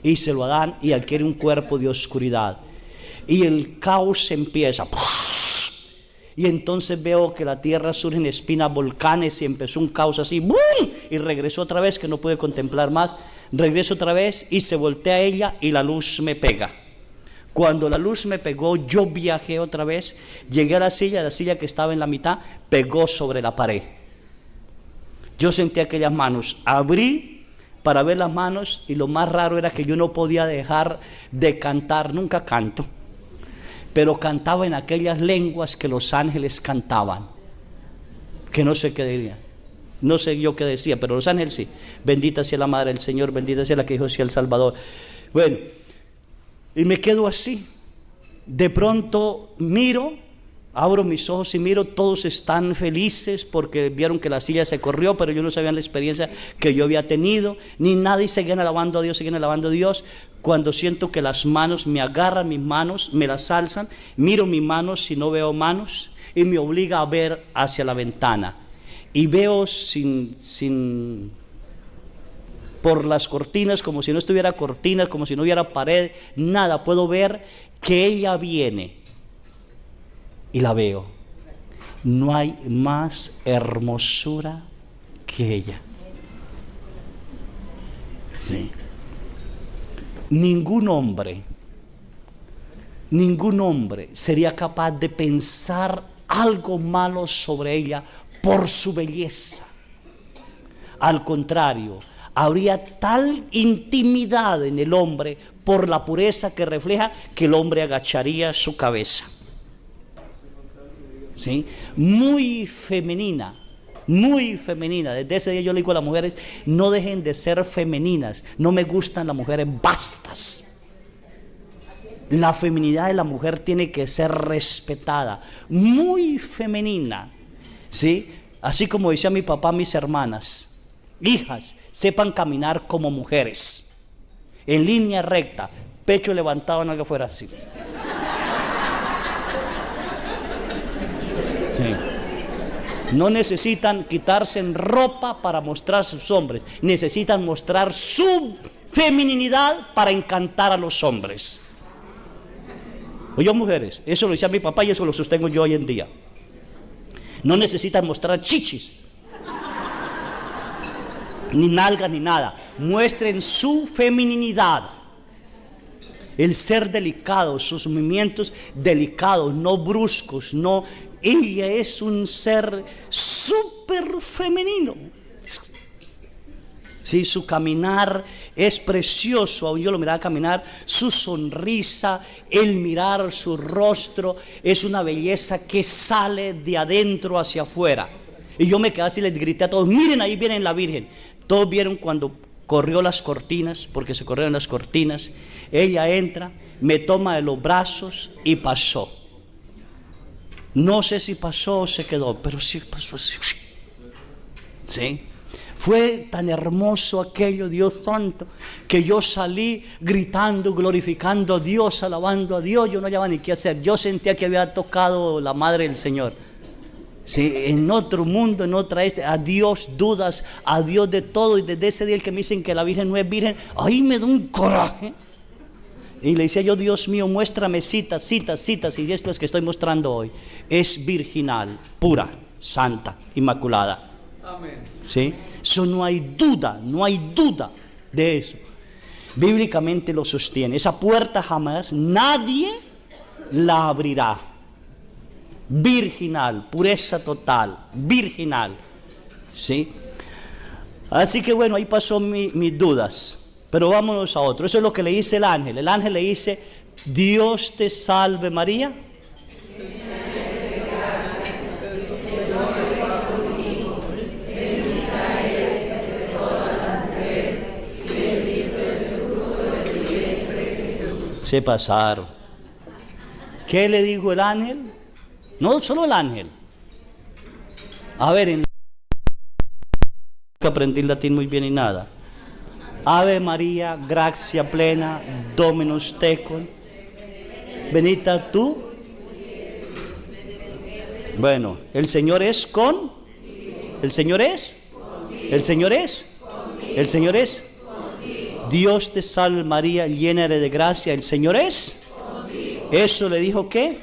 Y se lo dan y adquiere un cuerpo de oscuridad. Y el caos empieza. Y entonces veo que la tierra surge en espinas, volcanes, y empezó un caos así, ¡boom! Y regresó otra vez, que no pude contemplar más. Regreso otra vez y se voltea ella y la luz me pega. Cuando la luz me pegó, yo viajé otra vez, llegué a la silla que estaba en la mitad, pegó sobre la pared. Yo sentí aquellas manos, abrí para ver las manos, y lo más raro era que yo no podía dejar de cantar. Nunca canto, pero cantaba en aquellas lenguas que los ángeles cantaban, que no sé qué dirían, no sé yo qué decía, pero los ángeles sí. Bendita sea la Madre del Señor, bendita sea la que dijo sea el Salvador. Bueno, y me quedo así. De pronto miro abro mis ojos y miro, todos están felices porque vieron que la silla se corrió, pero ellos no sabían la experiencia que yo había tenido, ni nada, y seguían alabando a Dios, seguían alabando a Dios. Cuando siento que las manos me agarran, mis manos, me las alzan, miro mis manos y no veo manos, y me obliga a ver hacia la ventana. Y veo por las cortinas, como si no estuviera cortinas, como si no hubiera pared, nada, puedo ver que ella viene. Y la veo. No hay más hermosura que ella. Sí. Ningún hombre sería capaz de pensar algo malo sobre ella por su belleza. Al contrario, habría tal intimidad en el hombre por la pureza que refleja que el hombre agacharía su cabeza. ¿Sí? Muy femenina. Desde ese día yo le digo a las mujeres, no dejen de ser femeninas. No me gustan las mujeres bastas. La feminidad de la mujer tiene que ser respetada, muy femenina, ¿sí? Así como decía mi papá a mis hermanas: hijas, sepan caminar como mujeres, en línea recta, pecho levantado, no que fuera así. Sí. No necesitan quitarse en ropa para mostrar sus hombres, necesitan mostrar su feminidad para encantar a los hombres. Oye, mujeres, eso lo decía mi papá y eso lo sostengo yo hoy en día. No necesitan mostrar chichis, ni nalgas, ni nada. Muestren su feminidad. El ser delicado, sus movimientos delicados, no bruscos, no. Ella es un ser súper femenino. Sí, su caminar es precioso. Yo lo miraba caminar, su sonrisa, el mirar su rostro, es una belleza que sale de adentro hacia afuera. Y yo me quedé así, les grité a todos: miren, ahí viene la Virgen. Todos vieron cuando corrió las cortinas, porque se corrieron las cortinas. Ella entra, me toma de los brazos y pasó. No sé si pasó o se quedó, pero sí pasó así. ¿Sí? Fue tan hermoso aquello, Dios santo, que yo salí gritando, glorificando a Dios, alabando a Dios. Yo no hallaba ni qué hacer. Yo sentía que había tocado la madre del Señor. Sí, en otro mundo, en otra a Dios dudas, a Dios de todo. Y desde ese día el que me dicen que la Virgen no es virgen, ahí me da un coraje. Y le decía yo: Dios mío, muéstrame citas, y esto es que estoy mostrando hoy. Es virginal, pura, santa, inmaculada. Amén. ¿Sí? Eso no hay duda de eso. Bíblicamente lo sostiene. Esa puerta jamás nadie la abrirá. Virginal, pureza total, virginal. ¿Sí? Así que bueno, ahí pasó mis dudas. Pero vámonos a otro. Eso es lo que le dice el ángel. El ángel le dice: Dios te salve María. Se pasaron. ¿Qué le dijo el ángel? No solo el ángel. A ver, que aprendí latín muy bien y nada. Ave María, gracia plena, Dominus tecum, benita tú. Bueno, el Señor es con. El Señor es. El Señor es. El Señor es. Dios te salve María, llena eres de gracia, el Señor es. Eso le dijo ¿qué?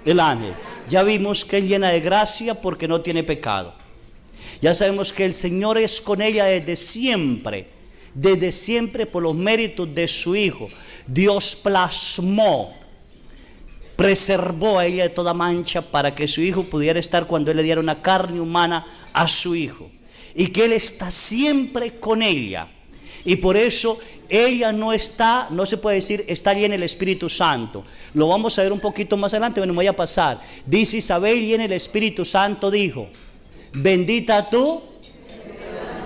El ángel. Ya vimos que es llena de gracia porque no tiene pecado. Ya sabemos que el Señor es con ella desde siempre por los méritos de su Hijo. Dios plasmó, preservó a ella de toda mancha para que su Hijo pudiera estar cuando Él le diera una carne humana a su Hijo. Y que Él está siempre con ella. Y por eso ella no está, no se puede decir está llena el Espíritu Santo. Lo vamos a ver un poquito más adelante, bueno, me voy a pasar. Dice Isabel, llena el Espíritu Santo, dijo: bendita tú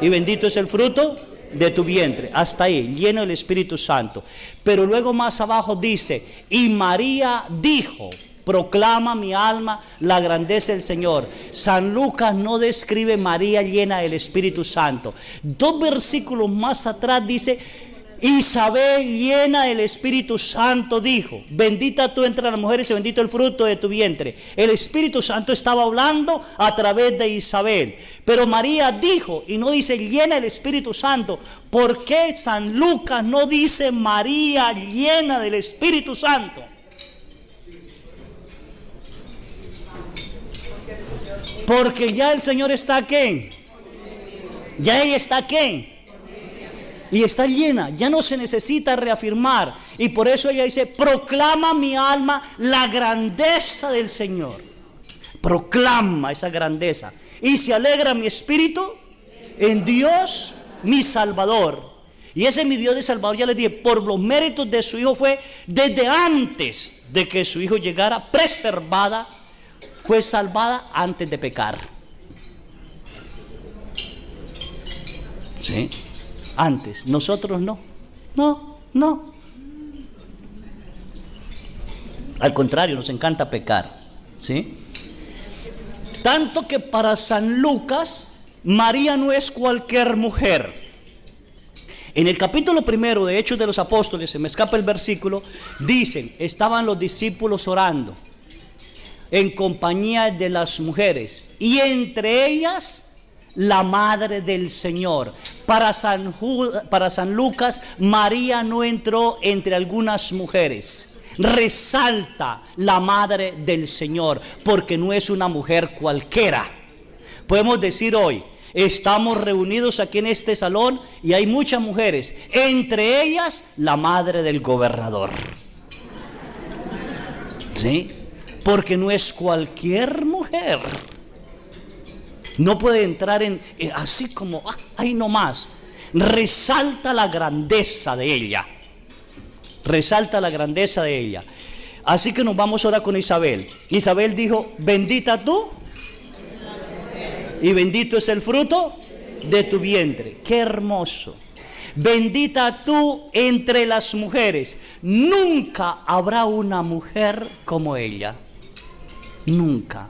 y bendito es el fruto de tu vientre. Hasta ahí, lleno del Espíritu Santo. Pero luego más abajo dice: y María dijo. proclama mi alma la grandeza del Señor. San Lucas no describe María llena del Espíritu Santo. 2 versículos más atrás dice: Isabel, llena del Espíritu Santo, dijo: bendita tú entre las mujeres y bendito el fruto de tu vientre. El Espíritu Santo estaba hablando a través de Isabel. Pero María dijo, y no dice llena del Espíritu Santo. ¿Por qué San Lucas no dice María llena del Espíritu Santo? Porque ya el Señor está aquí. Ya ella está aquí. Y está llena, ya no se necesita reafirmar. Y por eso ella dice: proclama mi alma la grandeza del Señor. Proclama esa grandeza. Y se alegra mi espíritu en Dios mi Salvador. Y ese mi Dios de Salvador, ya les dije, por los méritos de su Hijo fue desde antes de que su Hijo llegara, preservada, fue salvada antes de pecar. ¿Sí? Antes, nosotros no. Al contrario, nos encanta pecar, ¿sí? Tanto que para San Lucas, María no es cualquier mujer. En el capítulo 1 de Hechos de los Apóstoles, se me escapa el versículo, dicen: estaban los discípulos orando en compañía de las mujeres, y entre ellas la madre del Señor. Para San Lucas, María no entró entre algunas mujeres. Resalta la madre del Señor, porque no es una mujer cualquiera. Podemos decir hoy: estamos reunidos aquí en este salón y hay muchas mujeres, entre ellas la madre del gobernador. ¿Sí? Porque no es cualquier mujer. No puede entrar en así como ahí nomás. Resalta la grandeza de ella. Resalta la grandeza de ella. Así que nos vamos ahora con Isabel. Isabel dijo: bendita tú y bendito es el fruto de tu vientre. Qué hermoso. Bendita tú entre las mujeres. Nunca habrá una mujer como ella. Nunca.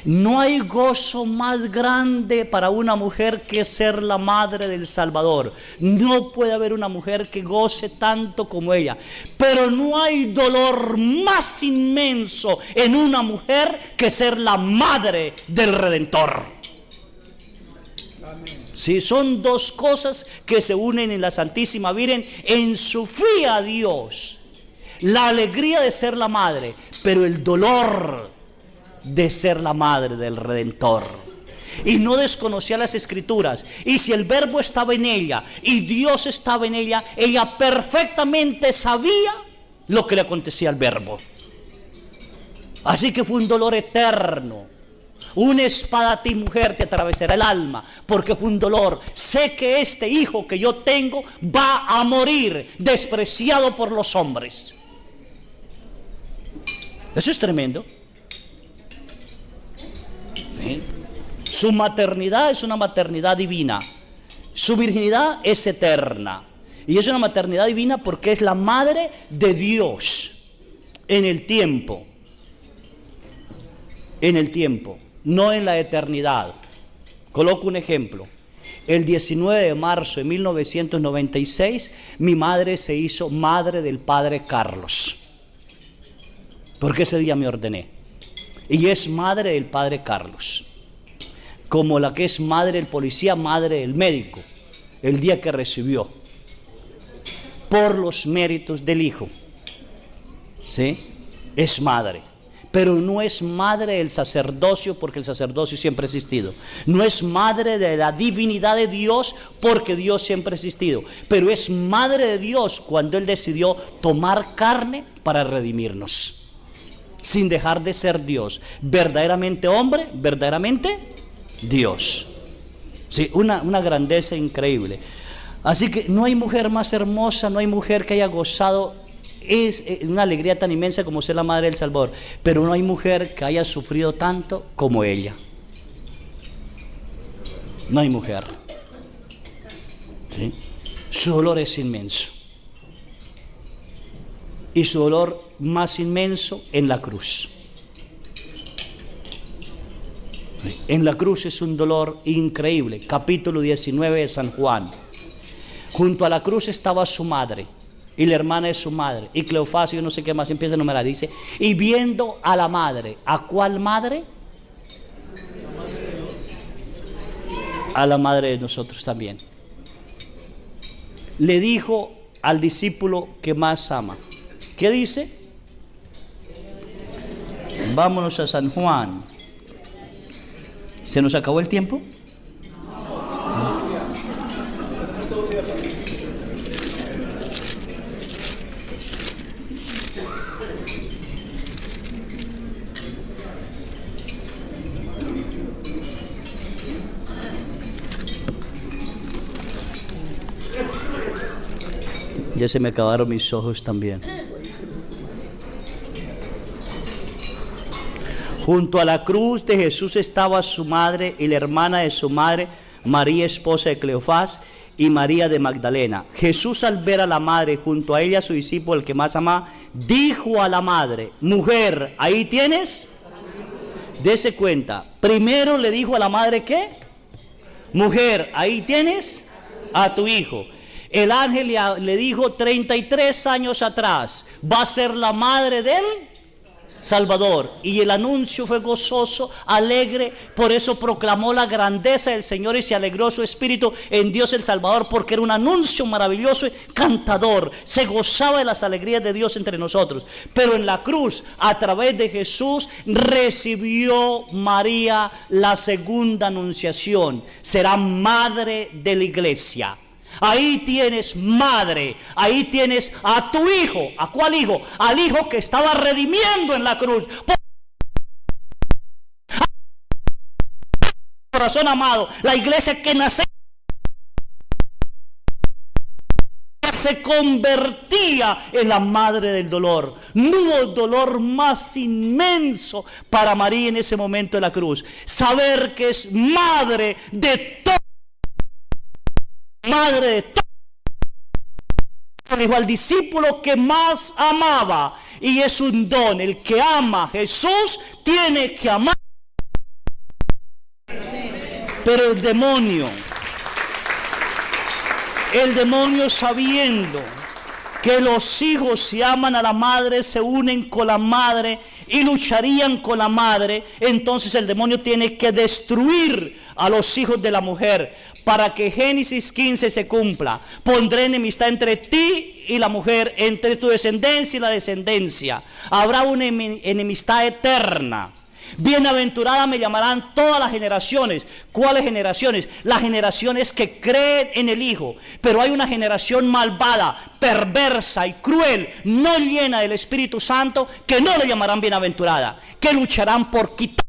No hay gozo más grande para una mujer que ser la madre del Salvador. No puede haber una mujer que goce tanto como ella. Pero no hay dolor más inmenso en una mujer que ser la madre del Redentor. Sí, son dos cosas que se unen en la Santísima Virgen en su fe a Dios. La alegría de ser la madre, pero el dolor de ser la madre del Redentor. Y no desconocía las Escrituras. Y si el Verbo estaba en ella y Dios estaba en ella, ella perfectamente sabía lo que le acontecía al Verbo. Así que fue un dolor eterno. Una espada a ti, mujer, te atravesará el alma, porque fue un dolor. Sé que este hijo que yo tengo va a morir despreciado por los hombres. Eso es tremendo. ¿Sí? Su maternidad es una maternidad divina. Su virginidad es eterna. Y es una maternidad divina porque es la madre de Dios en el tiempo. En el tiempo, no en la eternidad. Coloco un ejemplo. El 19 de marzo de 1996, mi madre se hizo madre del padre Carlos. Porque ese día me ordené. Y es madre del padre Carlos, como la que es madre del policía, madre del médico, el día que recibió, por los méritos del hijo. ¿Sí? Es madre, pero no es madre del sacerdocio, porque el sacerdocio siempre ha existido. No es madre de la divinidad de Dios, porque Dios siempre ha existido. Pero es madre de Dios cuando Él decidió tomar carne para redimirnos. Sin dejar de ser Dios, verdaderamente hombre, verdaderamente Dios. Sí, una grandeza increíble. Así que no hay mujer más hermosa, no hay mujer que haya gozado una alegría tan inmensa como ser la madre del Salvador, pero no hay mujer que haya sufrido tanto como ella. No hay mujer. ¿Sí? Su dolor es inmenso. y su dolor más inmenso en la cruz. En la cruz es un dolor increíble. Capítulo 19 de San Juan. Junto a la cruz estaba su madre y la hermana de su madre y Cleofás y yo no sé qué más, empieza a enumerar, dice, y viendo a la madre. ¿A cuál madre? A la madre de nosotros también. Le dijo al discípulo que más ama. ¿Qué dice? Vámonos a San Juan. ¿Se nos acabó el tiempo? Ya se me acabaron mis ojos también. Junto a la cruz de Jesús estaba su madre y la hermana de su madre, María, esposa de Cleofás, y María de Magdalena. Jesús, al ver a la madre junto a ella, su discípulo, el que más amaba, dijo a la madre: mujer, ahí tienes. Dese cuenta. Primero le dijo a la madre, ¿qué? Mujer, ahí tienes a tu hijo. El ángel le dijo 33 años atrás, va a ser la madre del Salvador. Y el anuncio fue gozoso, alegre, por eso proclamó la grandeza del Señor y se alegró su espíritu en Dios el Salvador, porque era un anuncio maravilloso y cantador. Se gozaba de las alegrías de Dios entre nosotros. Pero en la cruz, a través de Jesús, recibió María la segunda anunciación. Será madre de la iglesia. Ahí tienes madre, ahí tienes a tu hijo. ¿A cuál hijo? Al hijo que estaba redimiendo en la cruz. Corazón amado, la iglesia que nace se convertía en la madre del dolor. No hubo dolor más inmenso para María en ese momento de la cruz. Saber que es madre de todo. Madre de todo. Dijo al discípulo que más amaba, y es un don. El que ama a Jesús tiene que amar. Pero el demonio sabiendo que los hijos, si aman a la madre, se unen con la madre y lucharían con la madre, entonces el demonio tiene que destruir a los hijos de la mujer, para que Génesis 15 se cumpla. Pondré enemistad entre ti y la mujer, entre tu descendencia y la descendencia. Habrá una enemistad eterna. Bienaventurada me llamarán todas las generaciones. ¿Cuáles generaciones? Las generaciones que creen en el Hijo. Pero hay una generación malvada, perversa y cruel, no llena del Espíritu Santo, que no le llamarán bienaventurada, que lucharán por quitar.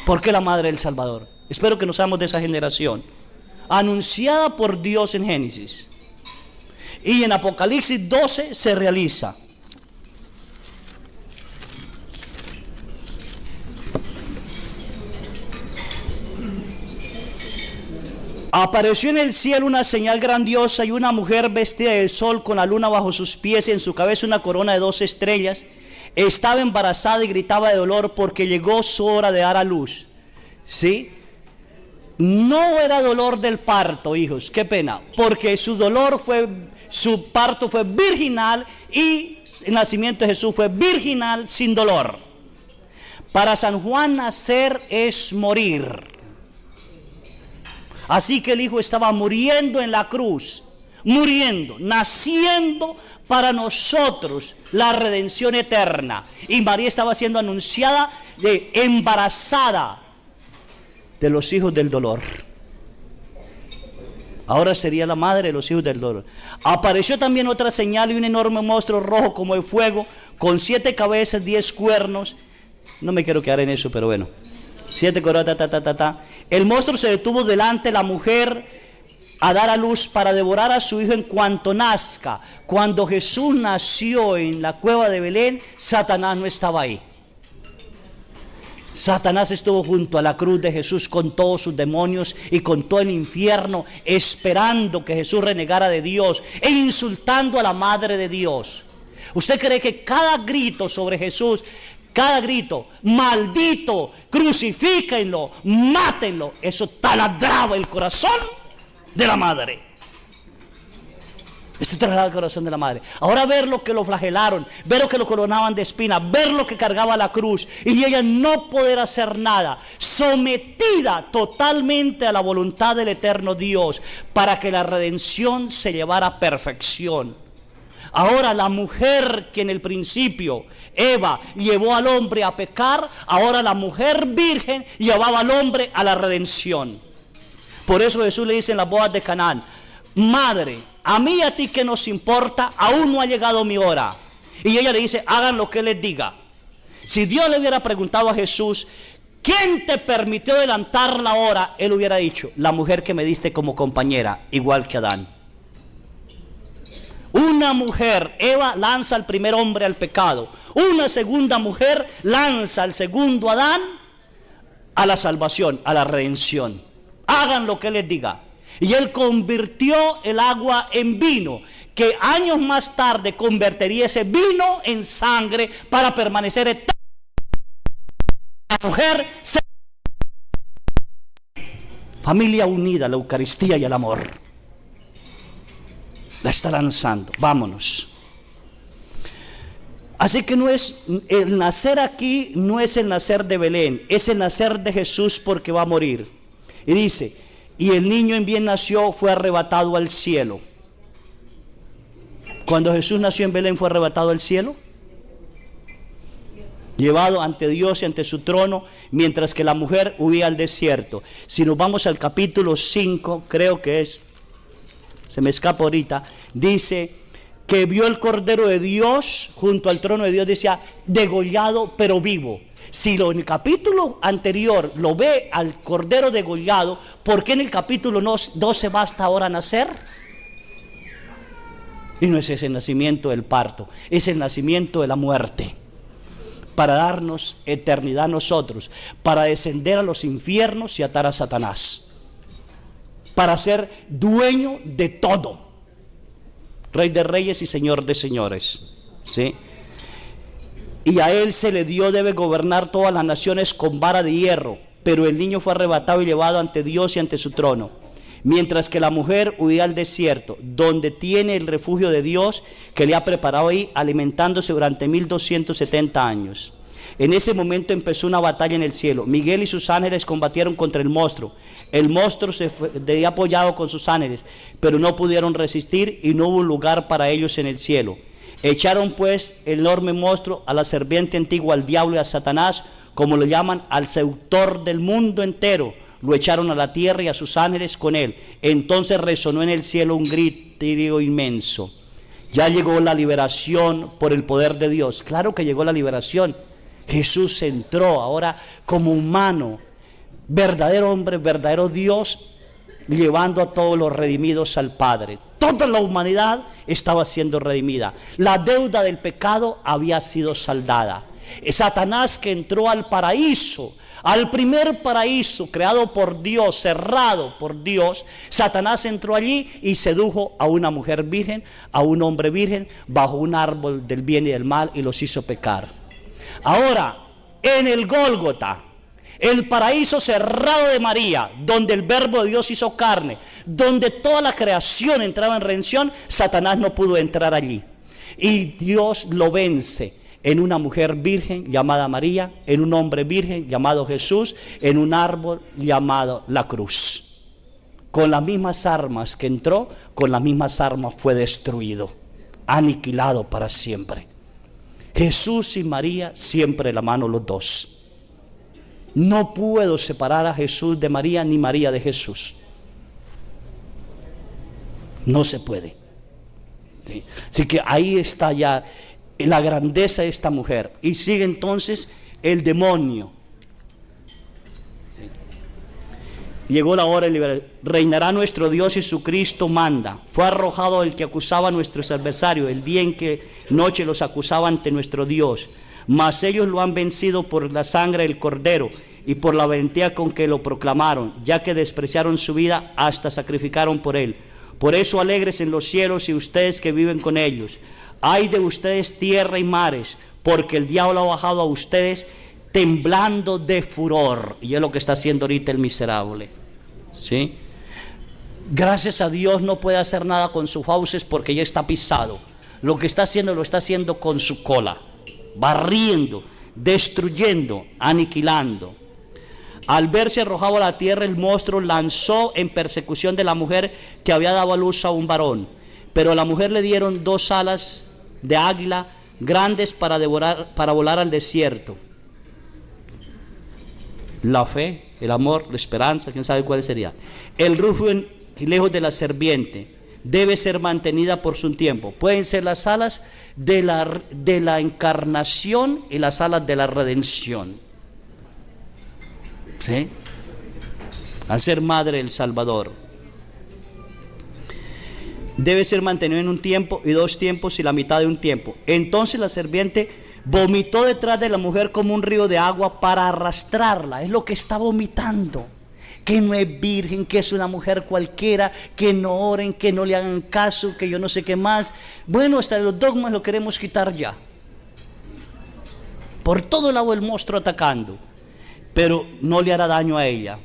¿Por qué la madre del Salvador? Espero que no seamos de esa generación. Anunciada por Dios en Génesis. Y en Apocalipsis 12 se realiza. Apareció en el cielo una señal grandiosa y una mujer vestida de sol con la luna bajo sus pies y en su cabeza una corona de 12 estrellas. Estaba embarazada y gritaba de dolor porque llegó su hora de dar a luz. ¿Sí? No era dolor del parto, hijos, qué pena, porque su parto fue virginal y el nacimiento de Jesús fue virginal sin dolor. Para San Juan, nacer es morir. Así que el Hijo estaba muriendo en la cruz, muriendo, naciendo para nosotros la redención eterna. Y María estaba siendo anunciada embarazada de los hijos del dolor. Ahora sería la madre de los hijos del dolor. Apareció también otra señal y un enorme monstruo rojo como el fuego, con 7 cabezas, 10 cuernos. No me quiero quedar en eso, pero bueno. 7 coronas, El monstruo se detuvo delante de la mujer a dar a luz para devorar a su hijo en cuanto nazca. Cuando Jesús nació en la cueva de Belén, Satanás no estaba ahí. Satanás estuvo junto a la cruz de Jesús con todos sus demonios y con todo el infierno, esperando que Jesús renegara de Dios e insultando a la Madre de Dios. ¿Usted cree que cada grito sobre Jesús, cada grito, maldito, crucifíquenlo, mátenlo, eso taladraba el corazón de la madre? Esto traslada el corazón de la madre. Ahora ver lo que lo flagelaron, ver lo que lo coronaban de espinas, ver lo que cargaba la cruz y ella no poder hacer nada, sometida totalmente a la voluntad del eterno Dios para que la redención se llevara a perfección. Ahora la mujer que en el principio Eva llevó al hombre a pecar, ahora la mujer virgen llevaba al hombre a la redención. Por eso Jesús le dice en las bodas de Canaán: madre, a mí y a ti que nos importa, aún no ha llegado mi hora. Y ella le dice: hagan lo que Él les diga. Si Dios le hubiera preguntado a Jesús: ¿quién te permitió adelantar la hora? Él hubiera dicho: la mujer que me diste como compañera, igual que Adán. Una mujer, Eva, lanza al primer hombre al pecado. Una segunda mujer lanza al segundo Adán a la salvación, a la redención. Hagan lo que Él les diga. Y Él convirtió el agua en vino, que años más tarde convertiría ese vino en sangre para permanecer eterno. La mujer se... Familia unida, la Eucaristía y el amor. La está lanzando. Vámonos. Así que no es el nacer aquí, no es el nacer de Belén, es el nacer de Jesús porque va a morir. Y dice: y el niño en bien nació, fue arrebatado al cielo. Cuando Jesús nació en Belén, fue arrebatado al cielo, llevado ante Dios y ante su trono, mientras que la mujer huía al desierto. Si nos vamos al capítulo 5, creo que es, se me escapa ahorita, dice que vio el Cordero de Dios junto al trono de Dios, decía degollado pero vivo. Si en el capítulo anterior lo ve al Cordero degollado, ¿por qué en el capítulo 12 basta ahora nacer? Y no es ese el nacimiento del parto, es el nacimiento de la muerte, para darnos eternidad a nosotros, para descender a los infiernos y atar a Satanás, para ser dueño de todo, Rey de reyes y Señor de señores, ¿sí? Y a Él se le dio, debe gobernar todas las naciones con vara de hierro. Pero el niño fue arrebatado y llevado ante Dios y ante su trono, mientras que la mujer huía al desierto, donde tiene el refugio de Dios, que le ha preparado ahí, alimentándose durante 1270 años. En ese momento empezó una batalla en el cielo. Miguel y sus ángeles combatieron contra el monstruo. El monstruo se fue apoyado con sus ángeles, pero no pudieron resistir y no hubo lugar para ellos en el cielo. Echaron pues el enorme monstruo, a la serpiente antigua, al diablo y a Satanás, como lo llaman, al seductor del mundo entero. Lo echaron a la tierra y a sus ángeles con él. Entonces resonó en el cielo un grito inmenso. Ya llegó la liberación por el poder de Dios. Claro que llegó la liberación. Jesús entró ahora como humano, verdadero hombre, verdadero Dios, llevando a todos los redimidos al Padre. Toda la humanidad estaba siendo redimida. La deuda del pecado había sido saldada. Satanás, que entró al paraíso, al primer paraíso creado por Dios, cerrado por Dios, Satanás entró allí y sedujo a una mujer virgen, a un hombre virgen, bajo un árbol del bien y del mal, y los hizo pecar. Ahora, en el Gólgota, el paraíso cerrado de María, donde el verbo de Dios hizo carne, donde toda la creación entraba en redención, Satanás no pudo entrar allí. Y Dios lo vence en una mujer virgen llamada María, en un hombre virgen llamado Jesús, en un árbol llamado la cruz. Con las mismas armas que entró, con las mismas armas fue destruido, aniquilado para siempre. Jesús y María siempre de la mano los dos. No puedo separar a Jesús de María, ni María de Jesús. No se puede. ¿Sí? Así que ahí está ya la grandeza de esta mujer. Y sigue entonces el demonio. ¿Sí? Llegó la hora de liberar. Reinará nuestro Dios y su Cristo manda. Fue arrojado el que acusaba a nuestros adversarios, el día en que noche los acusaba ante nuestro Dios. mas ellos lo han vencido por la sangre del Cordero y por la valentía con que lo proclamaron, ya que despreciaron su vida hasta sacrificaron por él. Por eso alegres en los cielos y ustedes que viven con ellos. Ay de ustedes tierra y mares, porque el diablo ha bajado a ustedes temblando de furor. Y es lo que está haciendo ahorita el miserable. ¿Sí? Gracias a Dios no puede hacer nada con sus fauces porque ya está pisado. Lo que está haciendo lo está haciendo con su cola, barriendo, destruyendo, aniquilando. Al verse arrojado a la tierra, el monstruo lanzó en persecución de la mujer que había dado a luz a un varón. Pero a la mujer le dieron 2 alas de águila grandes para volar al desierto. La fe, el amor, la esperanza, quién sabe cuál sería. El refugio lejos de la serpiente debe ser mantenida por su tiempo. Pueden ser las alas de la encarnación y las alas de la redención. ¿Sí? Al ser madre del Salvador. Debe ser mantenido en un tiempo y 2 tiempos y la mitad de un tiempo. Entonces la serpiente vomitó detrás de la mujer como un río de agua para arrastrarla. Es lo que está vomitando. Que no es virgen, que es una mujer cualquiera, que no oren, que no le hagan caso, que yo no sé qué más. Bueno, hasta los dogmas lo queremos quitar ya. Por todo lado el monstruo atacando, pero no le hará daño a ella.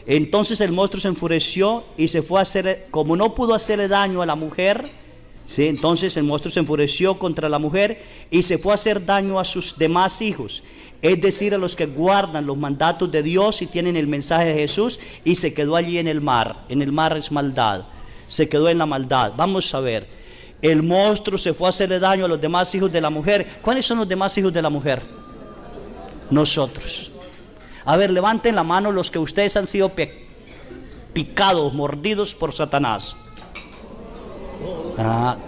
Entonces el monstruo se enfureció y se fue a hacer, como no pudo hacerle daño a la mujer, ¿sí? Entonces el monstruo se enfureció contra la mujer y se fue a hacer daño a sus demás hijos, es decir, a los que guardan los mandatos de Dios y tienen el mensaje de Jesús, y se quedó allí en el mar. En el mar es maldad, se quedó en la maldad. Vamos a ver, el monstruo se fue a hacerle daño a los demás hijos de la mujer. ¿Cuáles son los demás hijos de la mujer? Nosotros. A ver, levanten la mano los que ustedes han sido picados, mordidos por Satanás.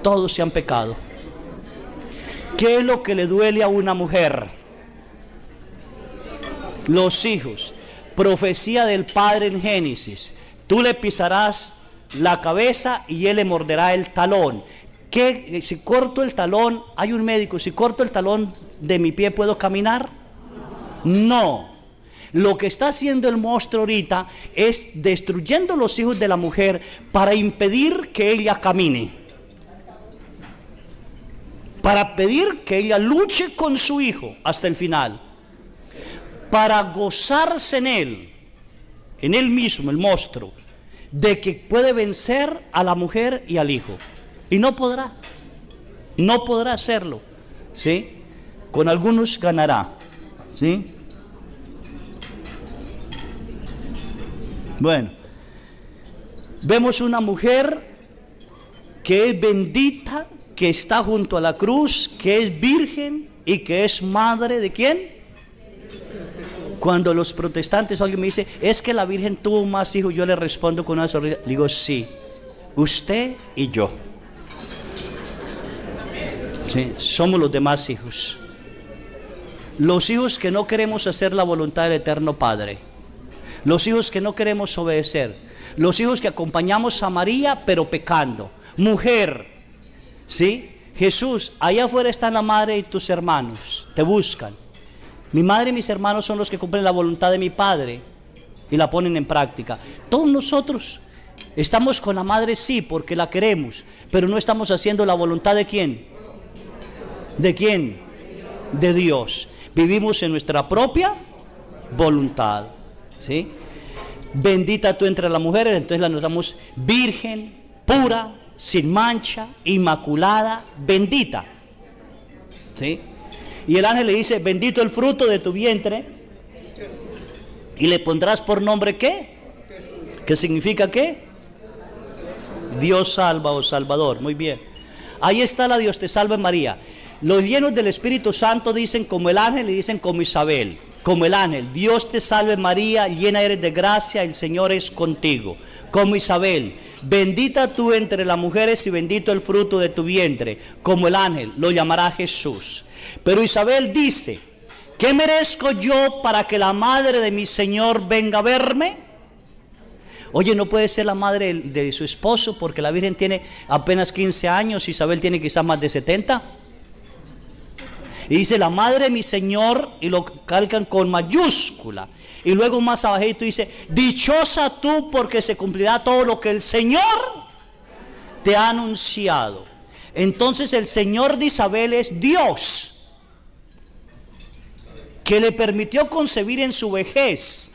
Todos se han pecado. ¿Qué es lo que le duele a una mujer? Los hijos. Profecía del Padre en Génesis. Tú le pisarás la cabeza y él le morderá el talón. ¿Qué? Si corto el talón, hay un médico, si corto el talón de mi pie, ¿puedo caminar? No. Lo que está haciendo el monstruo ahorita es destruyendo los hijos de la mujer para impedir que ella camine. Para pedir que ella luche con su hijo hasta el final. Para gozarse en él mismo, el monstruo, de que puede vencer a la mujer y al hijo. Y no podrá hacerlo, ¿sí? Con algunos ganará, ¿sí? Bueno, vemos una mujer que es bendita, que está junto a la cruz, que es virgen y que es madre ¿de quién? Cuando los protestantes o alguien me dice, es que la Virgen tuvo más hijos, yo le respondo con una sonrisa, digo, sí, usted y yo. Sí, somos los demás hijos. Los hijos que no queremos hacer la voluntad del Eterno Padre. Los hijos que no queremos obedecer. Los hijos que acompañamos a María, pero pecando. Mujer, ¿sí? Jesús, allá afuera está la madre y tus hermanos, te buscan. Mi madre y mis hermanos son los que cumplen la voluntad de mi Padre y la ponen en práctica. Todos nosotros estamos con la madre, sí, porque la queremos, pero no estamos haciendo la voluntad de ¿quién? ¿De quién? De Dios. Vivimos en nuestra propia voluntad, ¿sí? Bendita tú entre las mujeres, entonces la notamos virgen, pura, sin mancha, inmaculada, bendita, ¿sí? Y el ángel le dice, bendito el fruto de tu vientre, y le pondrás por nombre ¿qué? ¿Qué significa qué? Dios salva o Salvador. Muy bien, ahí está la Dios te salve María. Los llenos del Espíritu Santo dicen como el ángel y dicen como Isabel. Como el ángel, Dios te salve María, llena eres de gracia, el Señor es contigo. Como Isabel, bendita tú entre las mujeres y bendito el fruto de tu vientre. Como el ángel, lo llamará Jesús. Pero Isabel dice, ¿qué merezco yo para que la madre de mi Señor venga a verme? Oye, no puede ser la madre de su esposo porque la Virgen tiene apenas 15 años, Isabel tiene quizás más de 70. Y dice la madre de mi Señor, y lo calcan con mayúscula. Y luego más abajito dice, dichosa tú porque se cumplirá todo lo que el Señor te ha anunciado. Entonces el Señor de Isabel es Dios, que le permitió concebir en su vejez,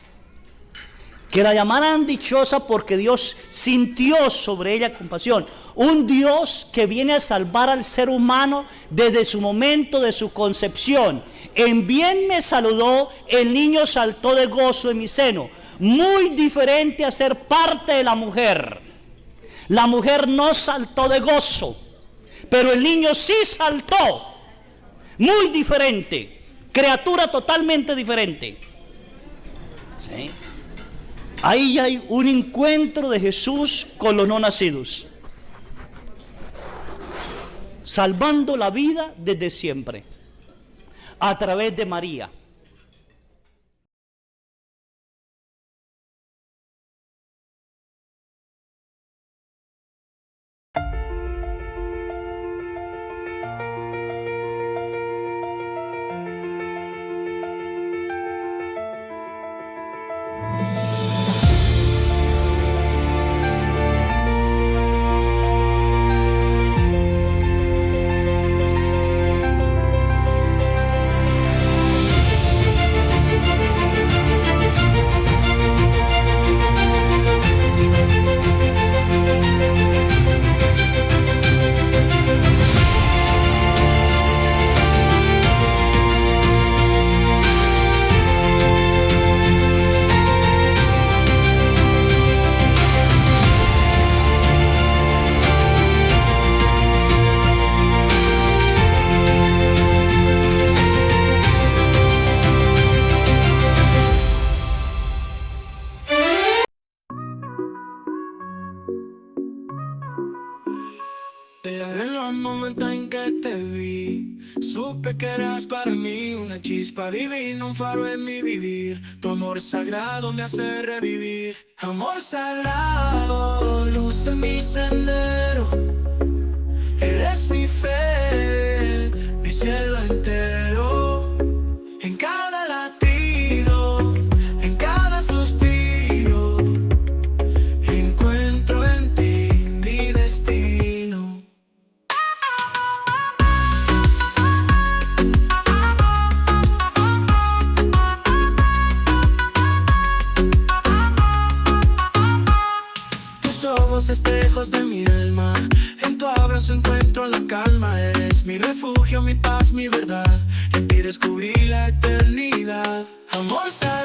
que la llamaran dichosa porque Dios sintió sobre ella compasión. Un Dios que viene a salvar al ser humano desde su momento de su concepción. En bien me saludó, el niño saltó de gozo en mi seno. Muy diferente a ser parte de la mujer. La mujer no saltó de gozo, pero el niño sí saltó. Muy diferente, criatura totalmente diferente. ¿Sí? Ahí hay un encuentro de Jesús con los no nacidos, salvando la vida desde siempre, a través de María. Desde los momentos en que te vi, supe que eras para mí una chispa divina, un faro en mi vivir. Tu amor sagrado me hace revivir. Amor sagrado, luz en mi sendero. Eres mi fe, mi cielo entero. En cada latido, en cada suspiro, encuentro en ti mi destino. Tus ojos espejos de mi alma, en tu abrazo encuentro la calma. Eres mi refugio, mi paz, mi verdad. En ti descubrí la eternidad. Amor sagrado.